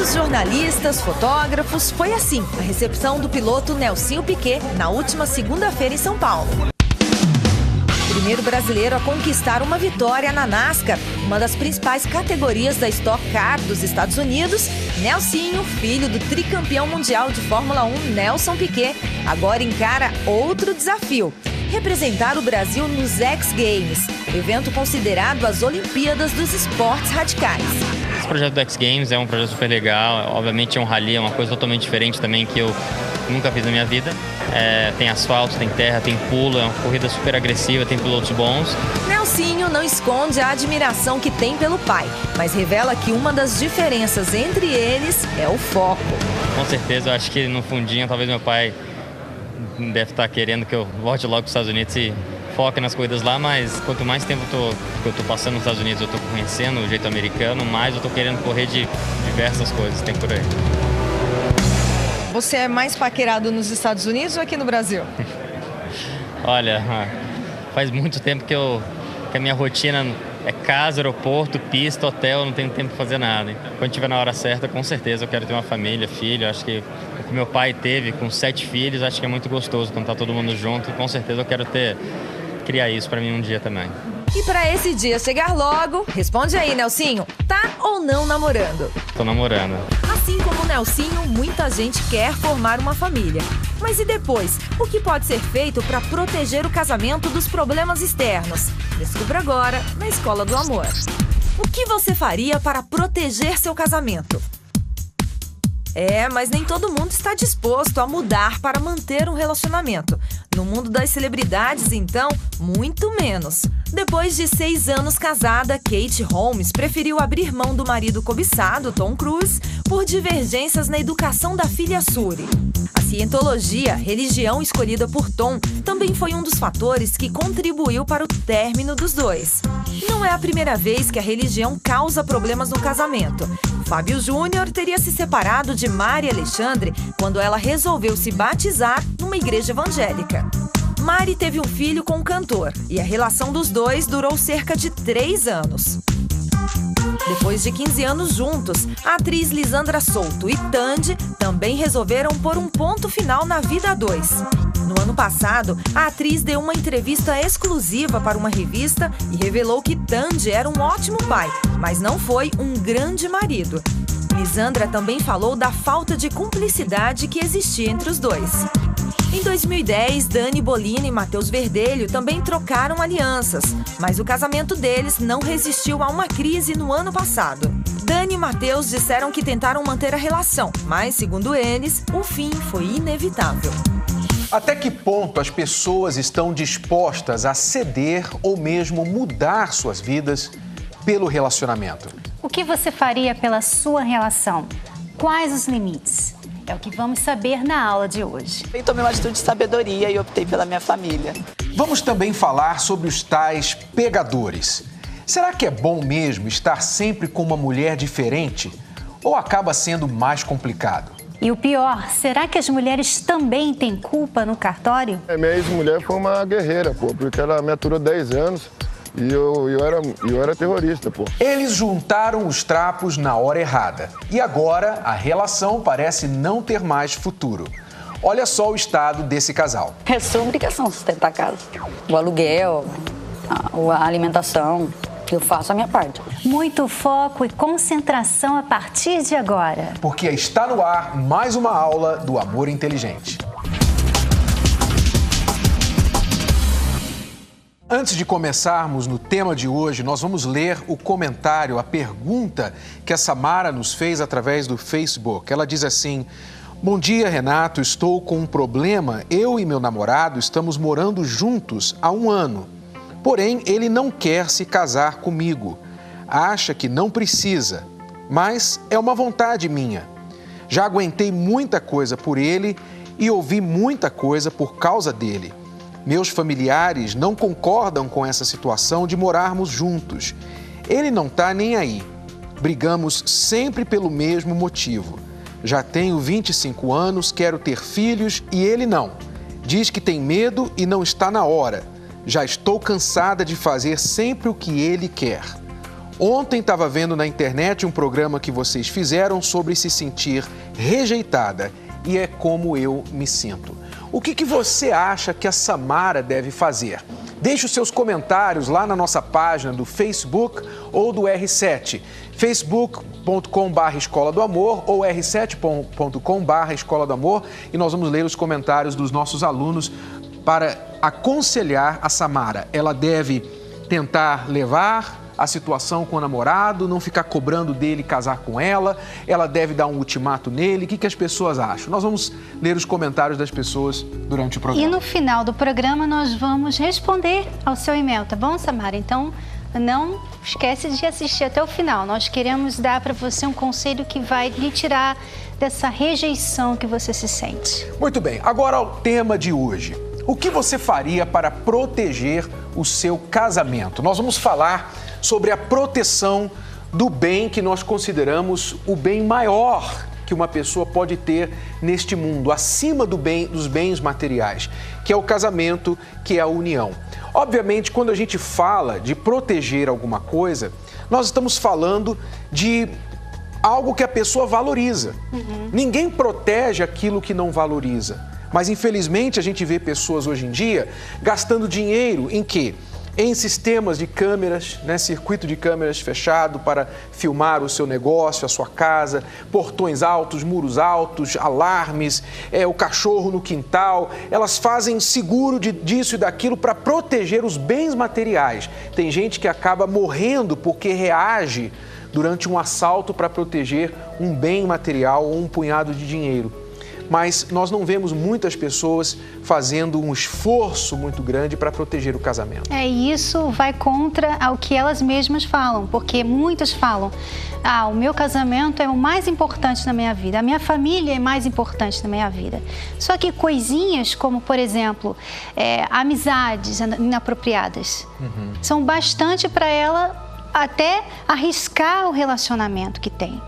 Amigos, jornalistas, fotógrafos, foi assim a recepção do piloto Nelsinho Piquet na última segunda-feira em São Paulo. Primeiro brasileiro a conquistar uma vitória na NASCAR, uma das principais categorias da Stock Car dos Estados Unidos, Nelsinho, filho do tricampeão mundial de Fórmula 1 Nelson Piquet, agora encara outro desafio: representar o Brasil nos X Games, evento considerado as Olimpíadas dos Esportes Radicais. Esse projeto do X Games é um projeto super legal, obviamente é um rally, é uma coisa totalmente diferente também que eu nunca fiz na minha vida. Tem asfalto, tem terra, tem pulo, é uma corrida super agressiva, tem pilotos bons. Nelsinho não esconde a admiração que tem pelo pai, mas revela que uma das diferenças entre eles é o foco. Com certeza, eu acho que no fundinho, talvez meu pai deve estar querendo que eu volte logo para os Estados Unidos e foque nas corridas lá, mas quanto mais tempo que eu estou passando nos Estados Unidos, eu estou conhecendo o jeito americano, mais eu estou querendo correr de diversas coisas, tem por aí. Você é mais paquerado nos Estados Unidos ou aqui no Brasil? Olha, faz muito tempo que a minha rotina é casa, aeroporto, pista, hotel, eu não tenho tempo para fazer nada. Quando estiver na hora certa, com certeza eu quero ter uma família, filho. Acho que o que meu pai teve com 7 filhos, acho que é muito gostoso quando tá todo mundo junto. E com certeza eu quero criar isso para mim um dia também. E para esse dia chegar logo, responde aí, Nelsinho, tá ou não namorando? Tô namorando. Assim como o Nelsinho, muita gente quer formar uma família. Mas e depois? O que pode ser feito para proteger o casamento dos problemas externos? Descubra agora na Escola do Amor. O que você faria para proteger seu casamento? Mas nem todo mundo está disposto a mudar para manter um relacionamento. No mundo das celebridades, então, muito menos. Depois de 6 anos casada, Kate Holmes preferiu abrir mão do marido cobiçado, Tom Cruise, por divergências na educação da filha Suri. A cientologia, religião escolhida por Tom, também foi um dos fatores que contribuiu para o término dos dois. Não é a primeira vez que a religião causa problemas no casamento. Fábio Júnior teria se separado de Mari Alexandre quando ela resolveu se batizar numa igreja evangélica. Mari teve um filho com o cantor e a relação dos dois durou cerca de 3 anos. Depois de 15 anos juntos, a atriz Lisandra Souto e Tandy também resolveram pôr um ponto final na vida a dois. No ano passado, a atriz deu uma entrevista exclusiva para uma revista e revelou que Tandy era um ótimo pai, mas não foi um grande marido. Lisandra também falou da falta de cumplicidade que existia entre os dois. Em 2010, Dani Bolina e Matheus Verdelho também trocaram alianças, mas o casamento deles não resistiu a uma crise no ano passado. Dani e Matheus disseram que tentaram manter a relação, mas, segundo eles, o fim foi inevitável. Até que ponto as pessoas estão dispostas a ceder ou mesmo mudar suas vidas pelo relacionamento? O que você faria pela sua relação? Quais os limites? É o que vamos saber na aula de hoje. Eu tomei uma atitude de sabedoria e optei pela minha família. Vamos também falar sobre os tais pegadores. Será que é bom mesmo estar sempre com uma mulher diferente? Ou acaba sendo mais complicado? E o pior, será que as mulheres também têm culpa no cartório? Minha ex-mulher foi uma guerreira, porque ela me aturou 10 anos. E eu era terrorista, Eles juntaram os trapos na hora errada. E agora a relação parece não ter mais futuro. Olha só o estado desse casal. É sua obrigação sustentar a casa. O aluguel, a alimentação. Eu faço a minha parte. Muito foco e concentração a partir de agora. Porque está no ar mais uma aula do Amor Inteligente. Antes de começarmos no tema de hoje, nós vamos ler o comentário, a pergunta que a Samara nos fez através do Facebook. Ela diz assim: bom dia, Renato, estou com um problema. Eu e meu namorado estamos morando juntos há 1 ano. Porém, ele não quer se casar comigo. Acha que não precisa, mas é uma vontade minha. Já aguentei muita coisa por ele e ouvi muita coisa por causa dele. Meus familiares não concordam com essa situação de morarmos juntos. Ele não está nem aí. Brigamos sempre pelo mesmo motivo. Já tenho 25 anos, quero ter filhos e ele não. Diz que tem medo e não está na hora. Já estou cansada de fazer sempre o que ele quer. Ontem estava vendo na internet um programa que vocês fizeram sobre se sentir rejeitada e é como eu me sinto. O que você acha que a Samara deve fazer? Deixe os seus comentários lá na nossa página do Facebook ou do R7, facebook.com/Escola do Amor ou r7.com/Escola do Amor, e nós vamos ler os comentários dos nossos alunos para aconselhar a Samara. Ela deve tentar levar a situação com o namorado, não ficar cobrando dele casar com ela, ela deve dar um ultimato nele. O que as pessoas acham? Nós vamos ler os comentários das pessoas durante o programa. E no final do programa nós vamos responder ao seu e-mail, tá bom, Samara? Então não esquece de assistir até o final. Nós queremos dar para você um conselho que vai lhe tirar dessa rejeição que você se sente. Muito bem, agora ao tema de hoje. O que você faria para proteger o seu casamento? Nós vamos falar sobre a proteção do bem que nós consideramos o bem maior que uma pessoa pode ter neste mundo, acima dos bens materiais, que é o casamento, que é a união. Obviamente, quando a gente fala de proteger alguma coisa, nós estamos falando de algo que a pessoa valoriza. Ninguém protege aquilo que não valoriza. Mas, infelizmente, a gente vê pessoas hoje em dia gastando dinheiro em quê? Em sistemas de câmeras, circuito de câmeras fechado para filmar o seu negócio, a sua casa, portões altos, muros altos, alarmes, o cachorro no quintal. Elas fazem seguro disso e daquilo para proteger os bens materiais. Tem gente que acaba morrendo porque reage durante um assalto para proteger um bem material ou um punhado de dinheiro. Mas nós não vemos muitas pessoas fazendo um esforço muito grande para proteger o casamento. E isso vai contra o que elas mesmas falam, porque muitas falam, o meu casamento é o mais importante na minha vida, a minha família é mais importante na minha vida. Só que coisinhas como, por exemplo, amizades inapropriadas, são bastante para ela até arriscar o relacionamento que tem.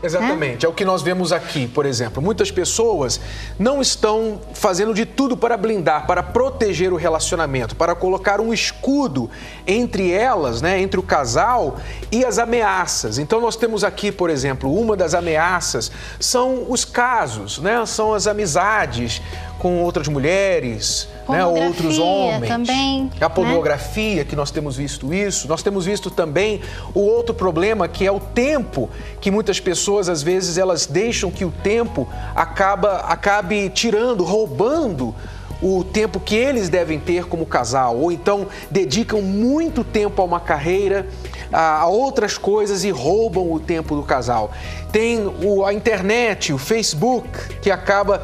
Exatamente, é o que nós vemos aqui, por exemplo. Muitas pessoas não estão fazendo de tudo para blindar, para proteger o relacionamento, para colocar um escudo entre elas, entre o casal e as ameaças. Então nós temos aqui, por exemplo, uma das ameaças são os casos, são as amizades com outras mulheres, outros homens. Também, a pornografia, que nós temos visto isso. Nós temos visto também o outro problema, que é o tempo, que muitas pessoas, às vezes, elas deixam que o tempo acabe tirando, roubando o tempo que eles devem ter como casal. Ou então dedicam muito tempo a uma carreira, a outras coisas e roubam o tempo do casal. Tem a internet, o Facebook, que acaba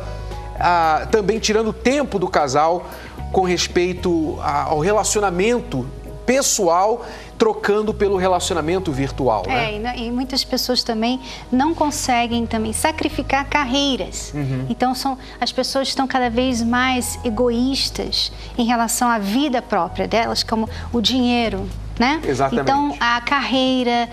também tirando tempo do casal com respeito ao relacionamento pessoal, trocando pelo relacionamento virtual. E muitas pessoas também não conseguem também sacrificar carreiras. Então as pessoas estão cada vez mais egoístas em relação à vida própria delas, como o dinheiro. Exatamente. Então, a carreira,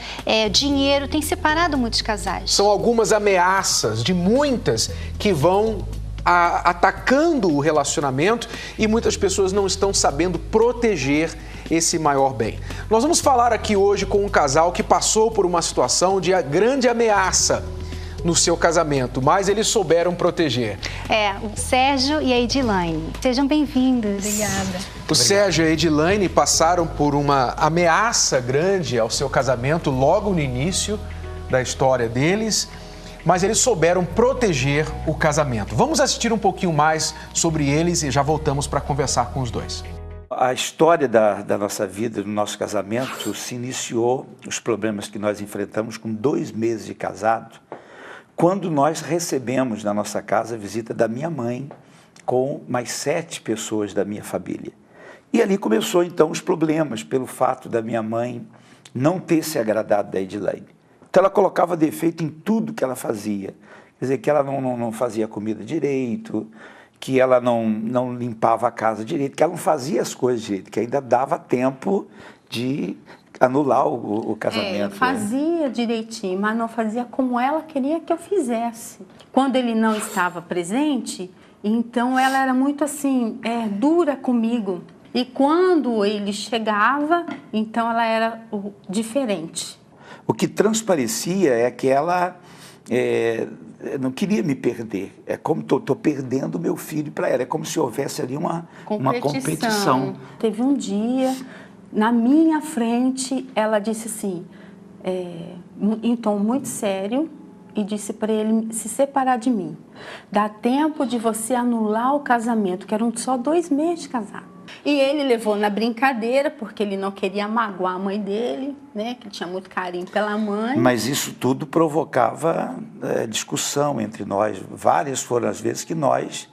dinheiro tem separado muitos casais. São algumas ameaças de muitas que vão atacando o relacionamento e muitas pessoas não estão sabendo proteger esse maior bem. Nós vamos falar aqui hoje com um casal que passou por uma situação de grande ameaça no seu casamento, mas eles souberam proteger. O Sérgio e a Edilane. Sejam bem-vindos. Obrigada. O Sérgio e a Edilane passaram por uma ameaça grande ao seu casamento logo no início da história deles, mas eles souberam proteger o casamento. Vamos assistir um pouquinho mais sobre eles e já voltamos para conversar com os dois. A história da nossa vida, do nosso casamento, se iniciou, os problemas que nós enfrentamos com 2 meses de casado, quando nós recebemos na nossa casa a visita da minha mãe com mais 7 pessoas da minha família. E ali começou então os problemas, pelo fato da minha mãe não ter se agradado da Edilane. Então ela colocava defeito em tudo que ela fazia. Quer dizer, que ela não fazia comida direito, que ela não limpava a casa direito, que ela não fazia as coisas direito, que ainda dava tempo de anular o casamento. Fazia direitinho, mas não fazia como ela queria que eu fizesse. Quando ele não estava presente, então ela era muito assim, dura comigo. E quando ele chegava, então ela era diferente. O que transparecia é que ela não queria me perder. É como estou perdendo meu filho para ela. É como se houvesse ali uma competição. Teve um dia, na minha frente, ela disse assim, em tom muito sério, e disse para ele se separar de mim. Dá tempo de você anular o casamento, que eram só 2 meses de casado. E ele levou na brincadeira, porque ele não queria magoar a mãe dele, né? Que tinha muito carinho pela mãe. Mas isso tudo provocava discussão entre nós. Várias foram as vezes que nós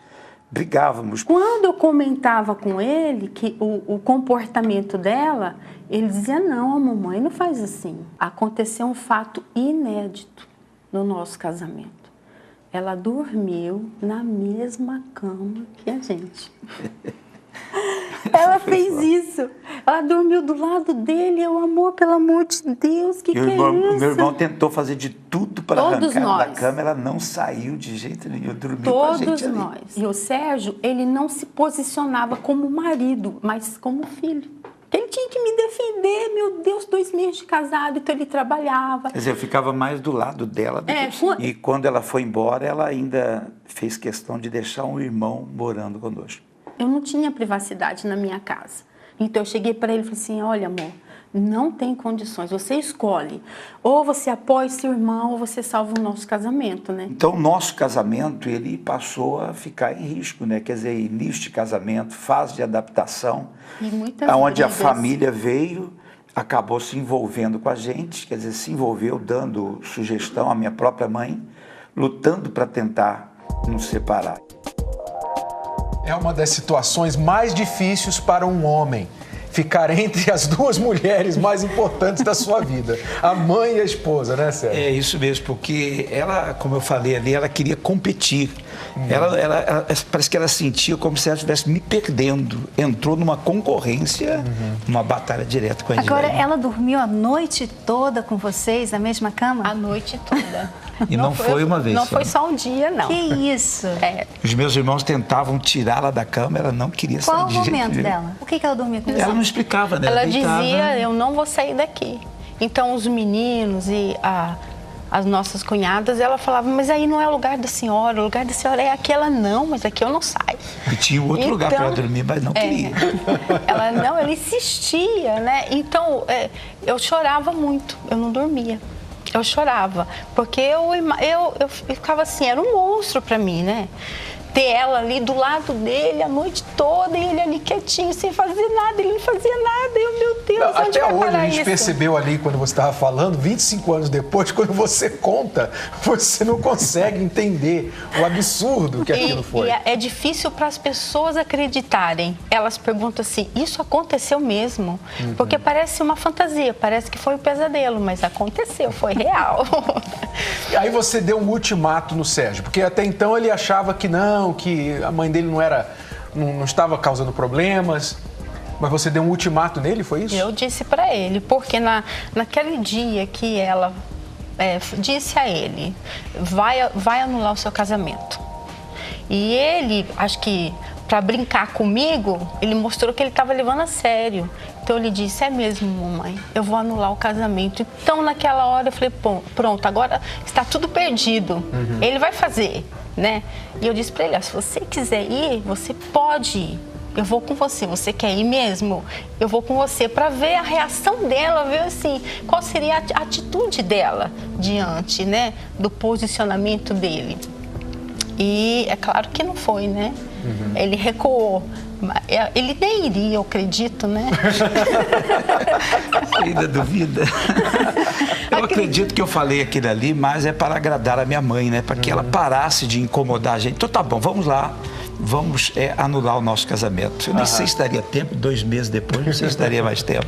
brigávamos. Quando eu comentava com ele que o comportamento dela, ele dizia, não, a mamãe não faz assim. Aconteceu um fato inédito no nosso casamento. Ela dormiu na mesma cama que a gente. Ela fez isso. Ela dormiu do lado dele. Eu, amor, pelo amor de Deus, que é isso? Meu irmão tentou fazer de tudo para arrancar da cama. Ela não saiu de jeito nenhum. Dormiu com a gente ali. Todos nós. E o Sérgio, ele não se posicionava como marido, mas como filho. Ele tinha que me defender, meu Deus, 2 meses de casado, então ele trabalhava. Quer dizer, eu ficava mais do lado dela. E quando ela foi embora, ela ainda fez questão de deixar um irmão morando conosco. Eu não tinha privacidade na minha casa. Então eu cheguei para ele e falei assim, olha, amor, não tem condições, você escolhe. Ou você apoia seu irmão, ou você salva o nosso casamento, né? Então o nosso casamento, ele passou a ficar em risco, né? Quer dizer, início de casamento, fase de adaptação, onde a família veio, acabou se envolvendo com a gente, quer dizer, se envolveu dando sugestão à minha própria mãe, lutando para tentar nos separar. É uma das situações mais difíceis para um homem. Ficar entre as 2 mulheres mais importantes da sua vida. A mãe e a esposa, né, Sérgio? É isso mesmo, porque ela, como eu falei ali, ela queria competir. Ela parece que ela sentia como se ela estivesse me perdendo. Entrou numa concorrência, numa batalha direta com a gente. Agora, ela dormiu a noite toda com vocês, na mesma cama? A noite toda. E não foi uma vez. Não foi só um dia, não. Que isso? Os meus irmãos tentavam tirá-la da cama, ela não queria sair de jeito nenhum. Qual o momento dela? Por que ela dormia com você? Ela não explicava, né? Ela dizia, eu não vou sair daqui. Então, os meninos e as nossas cunhadas, ela falava, mas aí não é o lugar da senhora, o lugar da senhora é aqui. Ela, não, mas aqui eu não saio. E tinha outro lugar para ela dormir, mas não queria. Ela insistia, né? Então, eu chorava muito, eu não dormia. Eu chorava, porque eu ficava assim, era um monstro para mim, né? Ter ela ali do lado dele a noite toda e ele ali quietinho, sem fazer nada, ele não fazia nada. Eu, meu Deus, não, onde até vai hoje parar a gente isso? percebeu ali, quando você estava falando, 25 anos depois, quando você conta, você não consegue entender o absurdo que aquilo foi. E é difícil para as pessoas acreditarem. Elas perguntam assim, isso aconteceu mesmo? Porque parece uma fantasia, parece que foi um pesadelo, mas aconteceu, foi real. E aí você deu um ultimato no Sérgio, porque até então ele achava que não, que a mãe dele não estava causando problemas, mas você deu um ultimato nele, foi isso? Eu disse para ele, porque naquele dia que ela disse a ele, vai anular o seu casamento. E ele, acho que para brincar comigo, ele mostrou que ele estava levando a sério. Então ele disse, é mesmo, mamãe, eu vou anular o casamento. Então naquela hora eu falei, pronto, agora está tudo perdido. Ele vai fazer, né? E eu disse para ele, se você quiser ir, você pode ir. Eu vou com você, você quer ir mesmo? Eu vou com você para ver a reação dela, ver assim, qual seria a atitude dela diante, né, do posicionamento dele. E é claro que não foi, né? Ele recuou. Ele nem iria, eu acredito, né? Ainda duvida? Eu acredito que eu falei aquilo ali, mas é para agradar a minha mãe, né? Para que ela parasse de incomodar a gente. Então tá bom, vamos lá. Vamos anular o nosso casamento. Eu nem sei se daria tempo, 2 meses depois, não sei se daria mais tempo.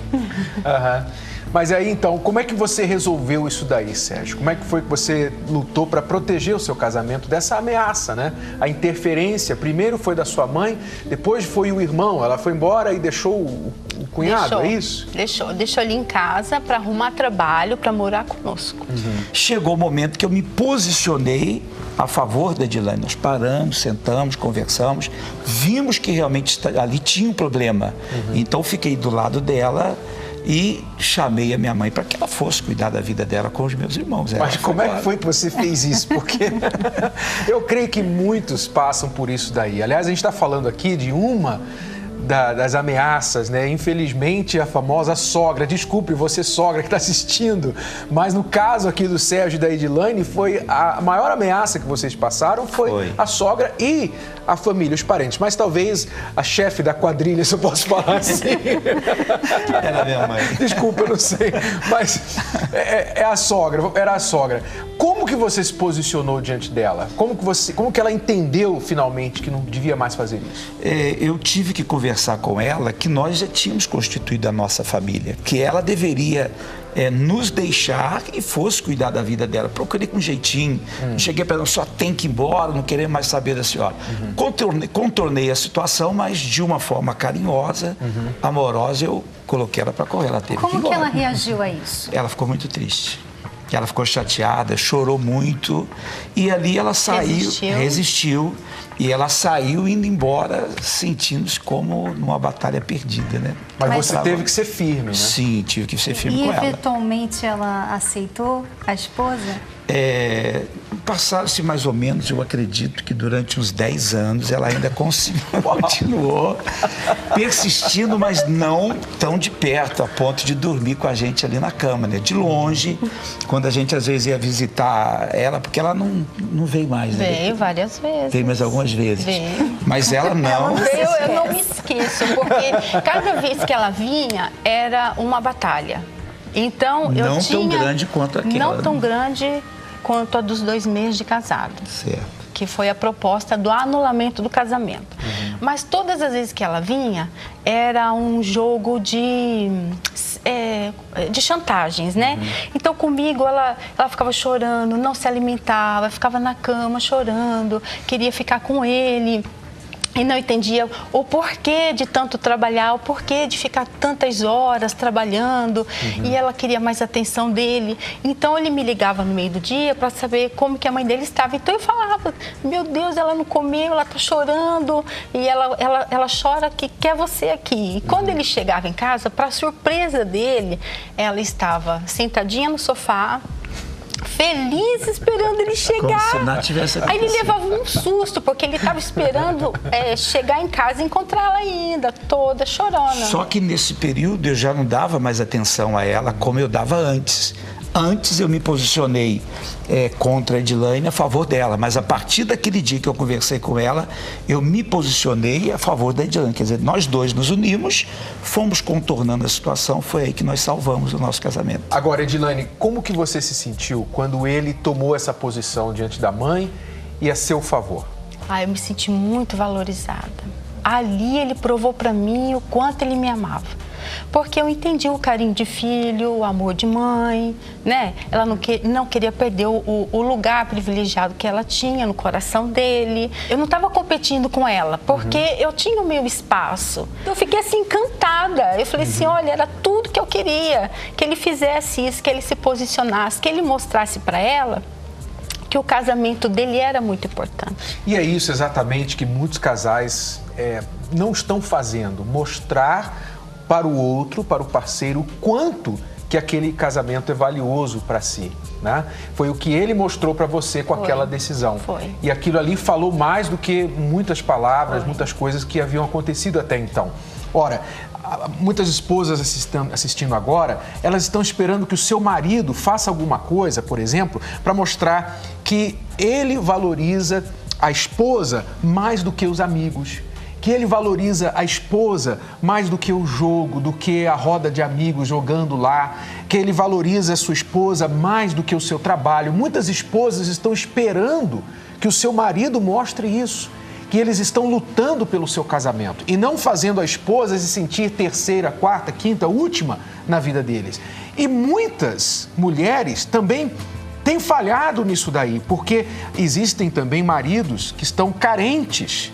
Mas aí, então, como é que você resolveu isso daí, Sérgio? Como é que foi que você lutou para proteger o seu casamento dessa ameaça, né? A interferência, primeiro foi da sua mãe, depois foi o irmão, ela foi embora e deixou o cunhado, é isso? Deixou ele em casa para arrumar trabalho, para morar conosco. Chegou o momento que eu me posicionei a favor da Edilane. Nós paramos, sentamos, conversamos, vimos que realmente ali tinha um problema. Então fiquei do lado dela e chamei a minha mãe para que ela fosse cuidar da vida dela com os meus irmãos. Mas como é que foi que você fez isso? Porque eu creio que muitos passam por isso daí. Aliás, a gente está falando aqui de uma das ameaças, né? Infelizmente, a famosa sogra. Desculpe você, sogra, que está assistindo, mas no caso aqui do Sérgio e da Edilane, foi a maior ameaça que vocês passaram foi a sogra e a família, os parentes. Mas talvez a chefe da quadrilha, se eu posso falar assim. Era minha mãe. Desculpa, eu não sei, mas é a sogra, era a sogra. Como que você se posicionou diante dela? Como que ela entendeu finalmente que não devia mais fazer isso? Eu tive que conversar com ela que nós já tínhamos constituído a nossa família, que ela deveria nos deixar e fosse cuidar da vida dela. Procurei com um jeitinho, cheguei para ela, só tem que ir embora, não querer mais saber da senhora. Contornei a situação, mas de uma forma carinhosa, amorosa, eu coloquei ela para correr. Ela teve Como que ir ela embora. reagiu a isso? Ela ficou muito triste. Ela ficou chateada, chorou muito e ali ela saiu, resistiu e ela saiu indo embora sentindo-se como numa batalha perdida, né? Mas você teve que ser firme, né? Sim, tive que ser firme com ela. E eventualmente ela aceitou a esposa? Passaram-se mais ou menos, eu acredito que durante uns 10 anos ela ainda continuou persistindo, mas não tão de perto, a ponto de dormir com a gente ali na cama, né? De longe, quando a gente às vezes ia visitar ela, porque ela não veio mais, né? Veio várias vezes. Veio mais algumas vezes. Veio. Mas ela não. Eu não me esqueço, porque cada vez que ela vinha era uma batalha. Então eu não tinha... tão grande quanto aquela. Não tão grande quanto a dos 2 meses de casado. Certo. Que foi a proposta do anulamento do casamento. Mas todas as vezes que ela vinha, era um jogo de chantagens, né? Então, comigo, ela ficava chorando, não se alimentava, ficava na cama chorando, queria ficar com ele. E não entendia o porquê de tanto trabalhar, o porquê de ficar tantas horas trabalhando. E ela queria mais atenção dele. Então, ele me ligava no meio do dia para saber como que a mãe dele estava. Então, eu falava, meu Deus, ela não comeu, ela está chorando. E ela chora que quer você aqui. E quando ele chegava em casa, para surpresa dele, ela estava sentadinha no sofá, feliz, esperando ele chegar. Como se nada tivesse Aí ele acontecido. levava um susto, porque ele estava esperando chegar em casa e encontrá-la ainda, toda chorona. Só que nesse período eu já não dava mais atenção a ela como eu dava antes. Antes eu me posicionei contra a Edilane a favor dela, mas a partir daquele dia que eu conversei com ela, eu me posicionei a favor da Edilane. Quer dizer, nós dois nos unimos, fomos contornando a situação, foi aí que nós salvamos o nosso casamento. Agora, Edilane, como que você se sentiu quando ele tomou essa posição diante da mãe e a seu favor? Eu me senti muito valorizada. Ali ele provou para mim o quanto ele me amava. Porque eu entendi o carinho de filho, o amor de mãe, né? Ela não queria perder o lugar privilegiado que ela tinha no coração dele. Eu não estava competindo com ela, porque eu tinha o meu espaço. Eu fiquei assim encantada. Eu falei assim, olha, era tudo que eu queria. Que ele fizesse isso, que ele se posicionasse, que ele mostrasse para ela que o casamento dele era muito importante. E é isso exatamente que muitos casais não estão fazendo, mostrar para o outro, para o parceiro, o quanto que aquele casamento é valioso para si, né? Foi o que ele mostrou para você com aquela decisão. Foi. E aquilo ali falou mais do que muitas palavras, muitas coisas que haviam acontecido até então. Ora, muitas esposas assistindo agora, elas estão esperando que o seu marido faça alguma coisa, por exemplo, para mostrar que ele valoriza a esposa mais do que os amigos, que ele valoriza a esposa mais do que o jogo, do que a roda de amigos jogando lá, que ele valoriza a sua esposa mais do que o seu trabalho. Muitas esposas estão esperando que o seu marido mostre isso, que eles estão lutando pelo seu casamento e não fazendo a esposa se sentir terceira, quarta, quinta, última na vida deles. E muitas mulheres também têm falhado nisso daí, porque existem também maridos que estão carentes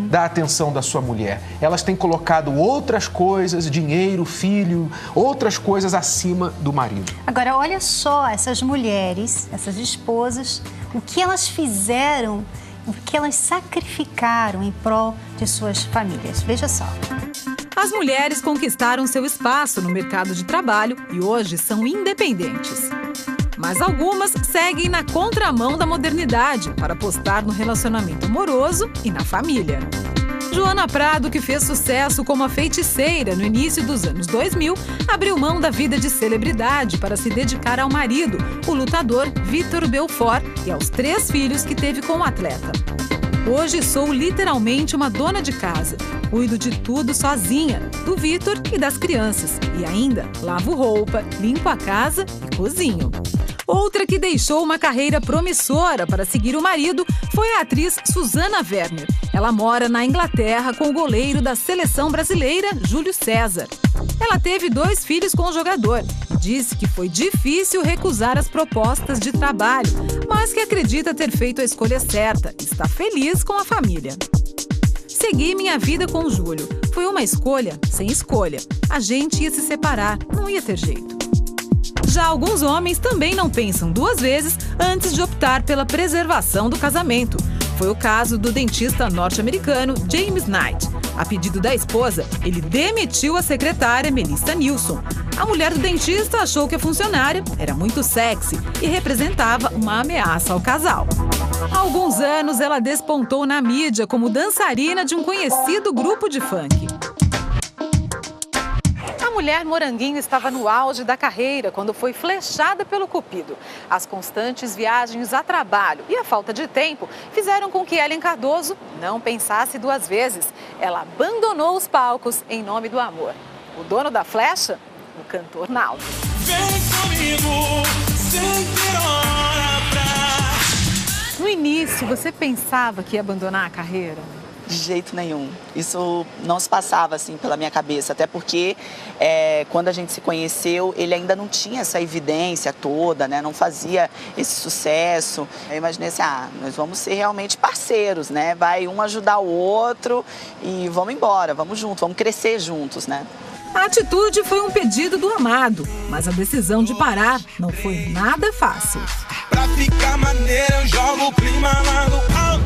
da atenção da sua mulher. Elas têm colocado outras coisas, dinheiro, filho, outras coisas acima do marido. Agora, olha só essas mulheres, essas esposas, o que elas fizeram, o que elas sacrificaram em prol de suas famílias. Veja só. As mulheres conquistaram seu espaço no mercado de trabalho e hoje são independentes. Mas algumas seguem na contramão da modernidade para apostar no relacionamento amoroso e na família. Joana Prado, que fez sucesso como a feiticeira no início dos anos 2000, abriu mão da vida de celebridade para se dedicar ao marido, o lutador Vitor Belfort, e aos 3 filhos que teve com o atleta. Hoje sou literalmente uma dona de casa. Cuido de tudo sozinha, do Vitor e das crianças. E ainda lavo roupa, limpo a casa e cozinho. Outra que deixou uma carreira promissora para seguir o marido foi a atriz Susana Werner. Ela mora na Inglaterra com o goleiro da seleção brasileira, Júlio César. Ela teve 2 filhos com o jogador e disse que foi difícil recusar as propostas de trabalho, mas que acredita ter feito a escolha certa e está feliz com a família. Segui minha vida com o Júlio. Foi uma escolha sem escolha. A gente ia se separar, não ia ter jeito. Já alguns homens também não pensam 2 vezes antes de optar pela preservação do casamento. Foi o caso do dentista norte-americano James Knight. A pedido da esposa, ele demitiu a secretária Melissa Nilsson. A mulher do dentista achou que a funcionária era muito sexy e representava uma ameaça ao casal. Há alguns anos, ela despontou na mídia como dançarina de um conhecido grupo de funk. A mulher moranguinho estava no auge da carreira quando foi flechada pelo cupido. As constantes viagens a trabalho e a falta de tempo fizeram com que Ellen Cardoso não pensasse 2 vezes. Ela abandonou os palcos em nome do amor. O dono da flecha? O cantor Naldo. Vem comigo, sem ter hora pra... No início, você pensava que ia abandonar a carreira? De jeito nenhum. Isso não se passava assim pela minha cabeça, até porque quando a gente se conheceu, ele ainda não tinha essa evidência toda, né? Não fazia esse sucesso. Eu imaginei assim, nós vamos ser realmente parceiros, né? Vai um ajudar o outro e vamos embora, vamos juntos, vamos crescer juntos, né? A atitude foi um pedido do amado, mas a decisão de parar não foi nada fácil. Pra ficar maneiro, eu jogo o clima lá no alto.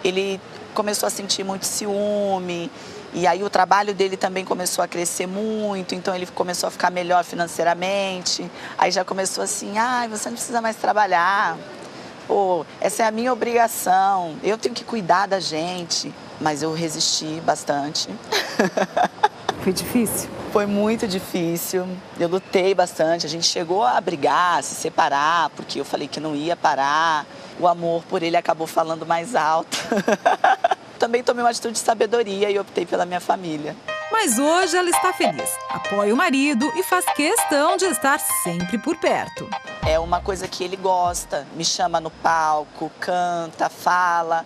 Ele começou a sentir muito ciúme, e aí o trabalho dele também começou a crescer muito, então ele começou a ficar melhor financeiramente. Aí já começou assim, você não precisa mais trabalhar, pô, essa é a minha obrigação, eu tenho que cuidar da gente. Mas eu resisti bastante. Foi difícil? Foi muito difícil, eu lutei bastante, a gente chegou a brigar, a se separar, porque eu falei que não ia parar. O amor por ele acabou falando mais alto. Também tomei uma atitude de sabedoria e optei pela minha família. Mas hoje ela está feliz, apoia o marido e faz questão de estar sempre por perto. É uma coisa que ele gosta, me chama no palco, canta, fala.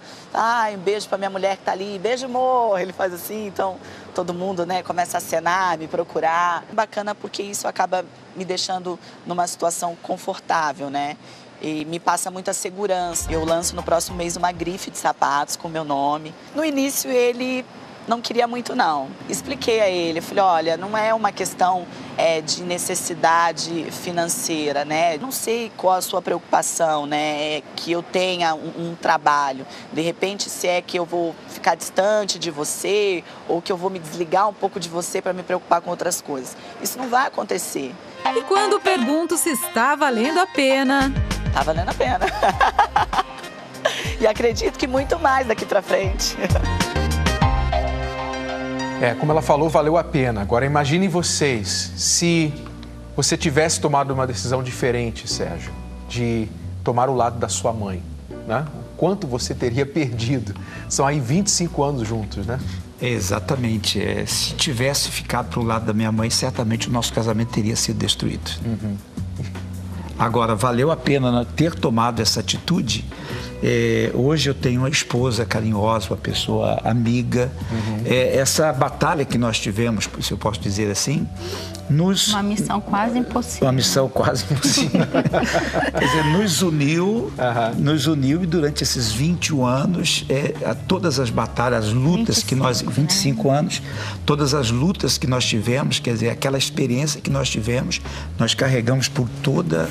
Um beijo pra minha mulher que tá ali, beijo amor, ele faz assim, então todo mundo, né, começa a acenar, me procurar. Bacana porque isso acaba me deixando numa situação confortável, né? E me passa muita segurança. Eu lanço no próximo mês uma grife de sapatos com meu nome. No início ele não queria muito não. Expliquei a ele, falei, olha, não é uma questão de necessidade financeira, né? Não sei qual a sua preocupação, né? Que eu tenha um trabalho. De repente, se é que eu vou ficar distante de você ou que eu vou me desligar um pouco de você para me preocupar com outras coisas. Isso não vai acontecer. E quando pergunto se está valendo a pena... Tá valendo a pena. E acredito que muito mais daqui pra frente. Como ela falou, valeu a pena. Agora imaginem vocês, se você tivesse tomado uma decisão diferente, Sérgio, de tomar o lado da sua mãe, né? O quanto você teria perdido. São aí 25 anos juntos, né? Exatamente. Se tivesse ficado pro lado da minha mãe, certamente o nosso casamento teria sido destruído. Uhum. Agora, valeu a pena ter tomado essa atitude. Hoje eu tenho uma esposa carinhosa, uma pessoa amiga. Essa batalha que nós tivemos, se eu posso dizer assim, Uma missão quase impossível. Uma missão quase impossível. Quer dizer, nos uniu e durante esses 21 anos, todas as batalhas, as lutas 25 anos, todas as lutas que nós tivemos, quer dizer, aquela experiência que nós tivemos, nós carregamos por toda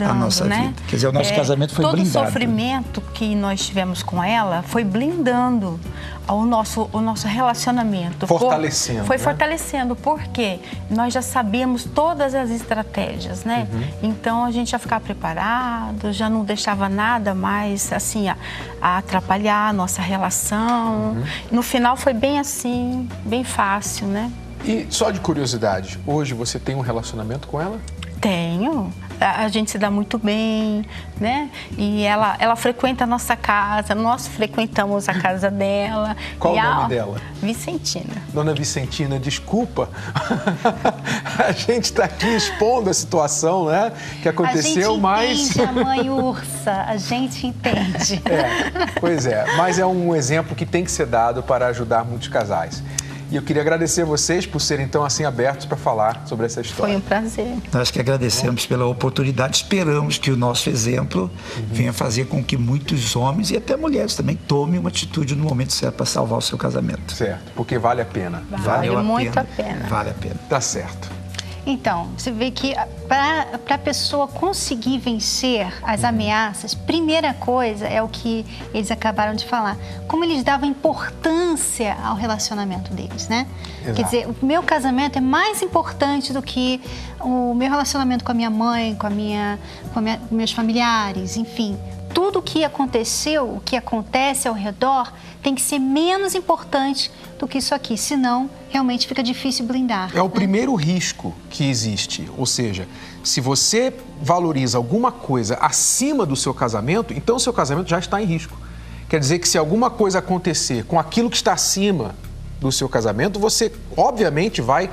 a nossa vida. Quer dizer, o nosso casamento foi blindado. Todo o sofrimento que nós tivemos com ela foi blindando o nosso relacionamento. Fortalecendo. Foi fortalecendo, porque nós já sabíamos todas as estratégias, né? Então a gente já ficava preparado, já não deixava nada mais assim a atrapalhar a nossa relação. No final foi bem assim, bem fácil, né? E só de curiosidade, hoje você tem um relacionamento com ela? Tenho. A gente se dá muito bem, né? E ela frequenta a nossa casa, nós frequentamos a casa dela. Qual o nome dela? Vicentina. Dona Vicentina, desculpa. A gente está aqui expondo a situação, né? Que aconteceu, mas... A gente entende a mãe ursa, a gente entende. Pois é, mas é um exemplo que tem que ser dado para ajudar muitos casais. E eu queria agradecer a vocês por serem tão assim abertos para falar sobre essa história. Foi um prazer. Nós que agradecemos pela oportunidade, esperamos que o nosso exemplo venha fazer com que muitos homens e até mulheres também tomem uma atitude no momento certo para salvar o seu casamento. Certo, porque vale a pena. Vale muito a pena. Vale a pena. Tá certo. Então, você vê que para a pessoa conseguir vencer as ameaças, primeira coisa é o que eles acabaram de falar, como eles davam importância ao relacionamento deles, né? Exato. Quer dizer, o meu casamento é mais importante do que o meu relacionamento com a minha mãe, com meus familiares, enfim. Tudo o que aconteceu, o que acontece ao redor, tem que ser menos importante do que isso aqui, senão realmente fica difícil blindar. É o primeiro risco que existe, ou seja, se você valoriza alguma coisa acima do seu casamento, então o seu casamento já está em risco. Quer dizer que se alguma coisa acontecer com aquilo que está acima do seu casamento, você obviamente vai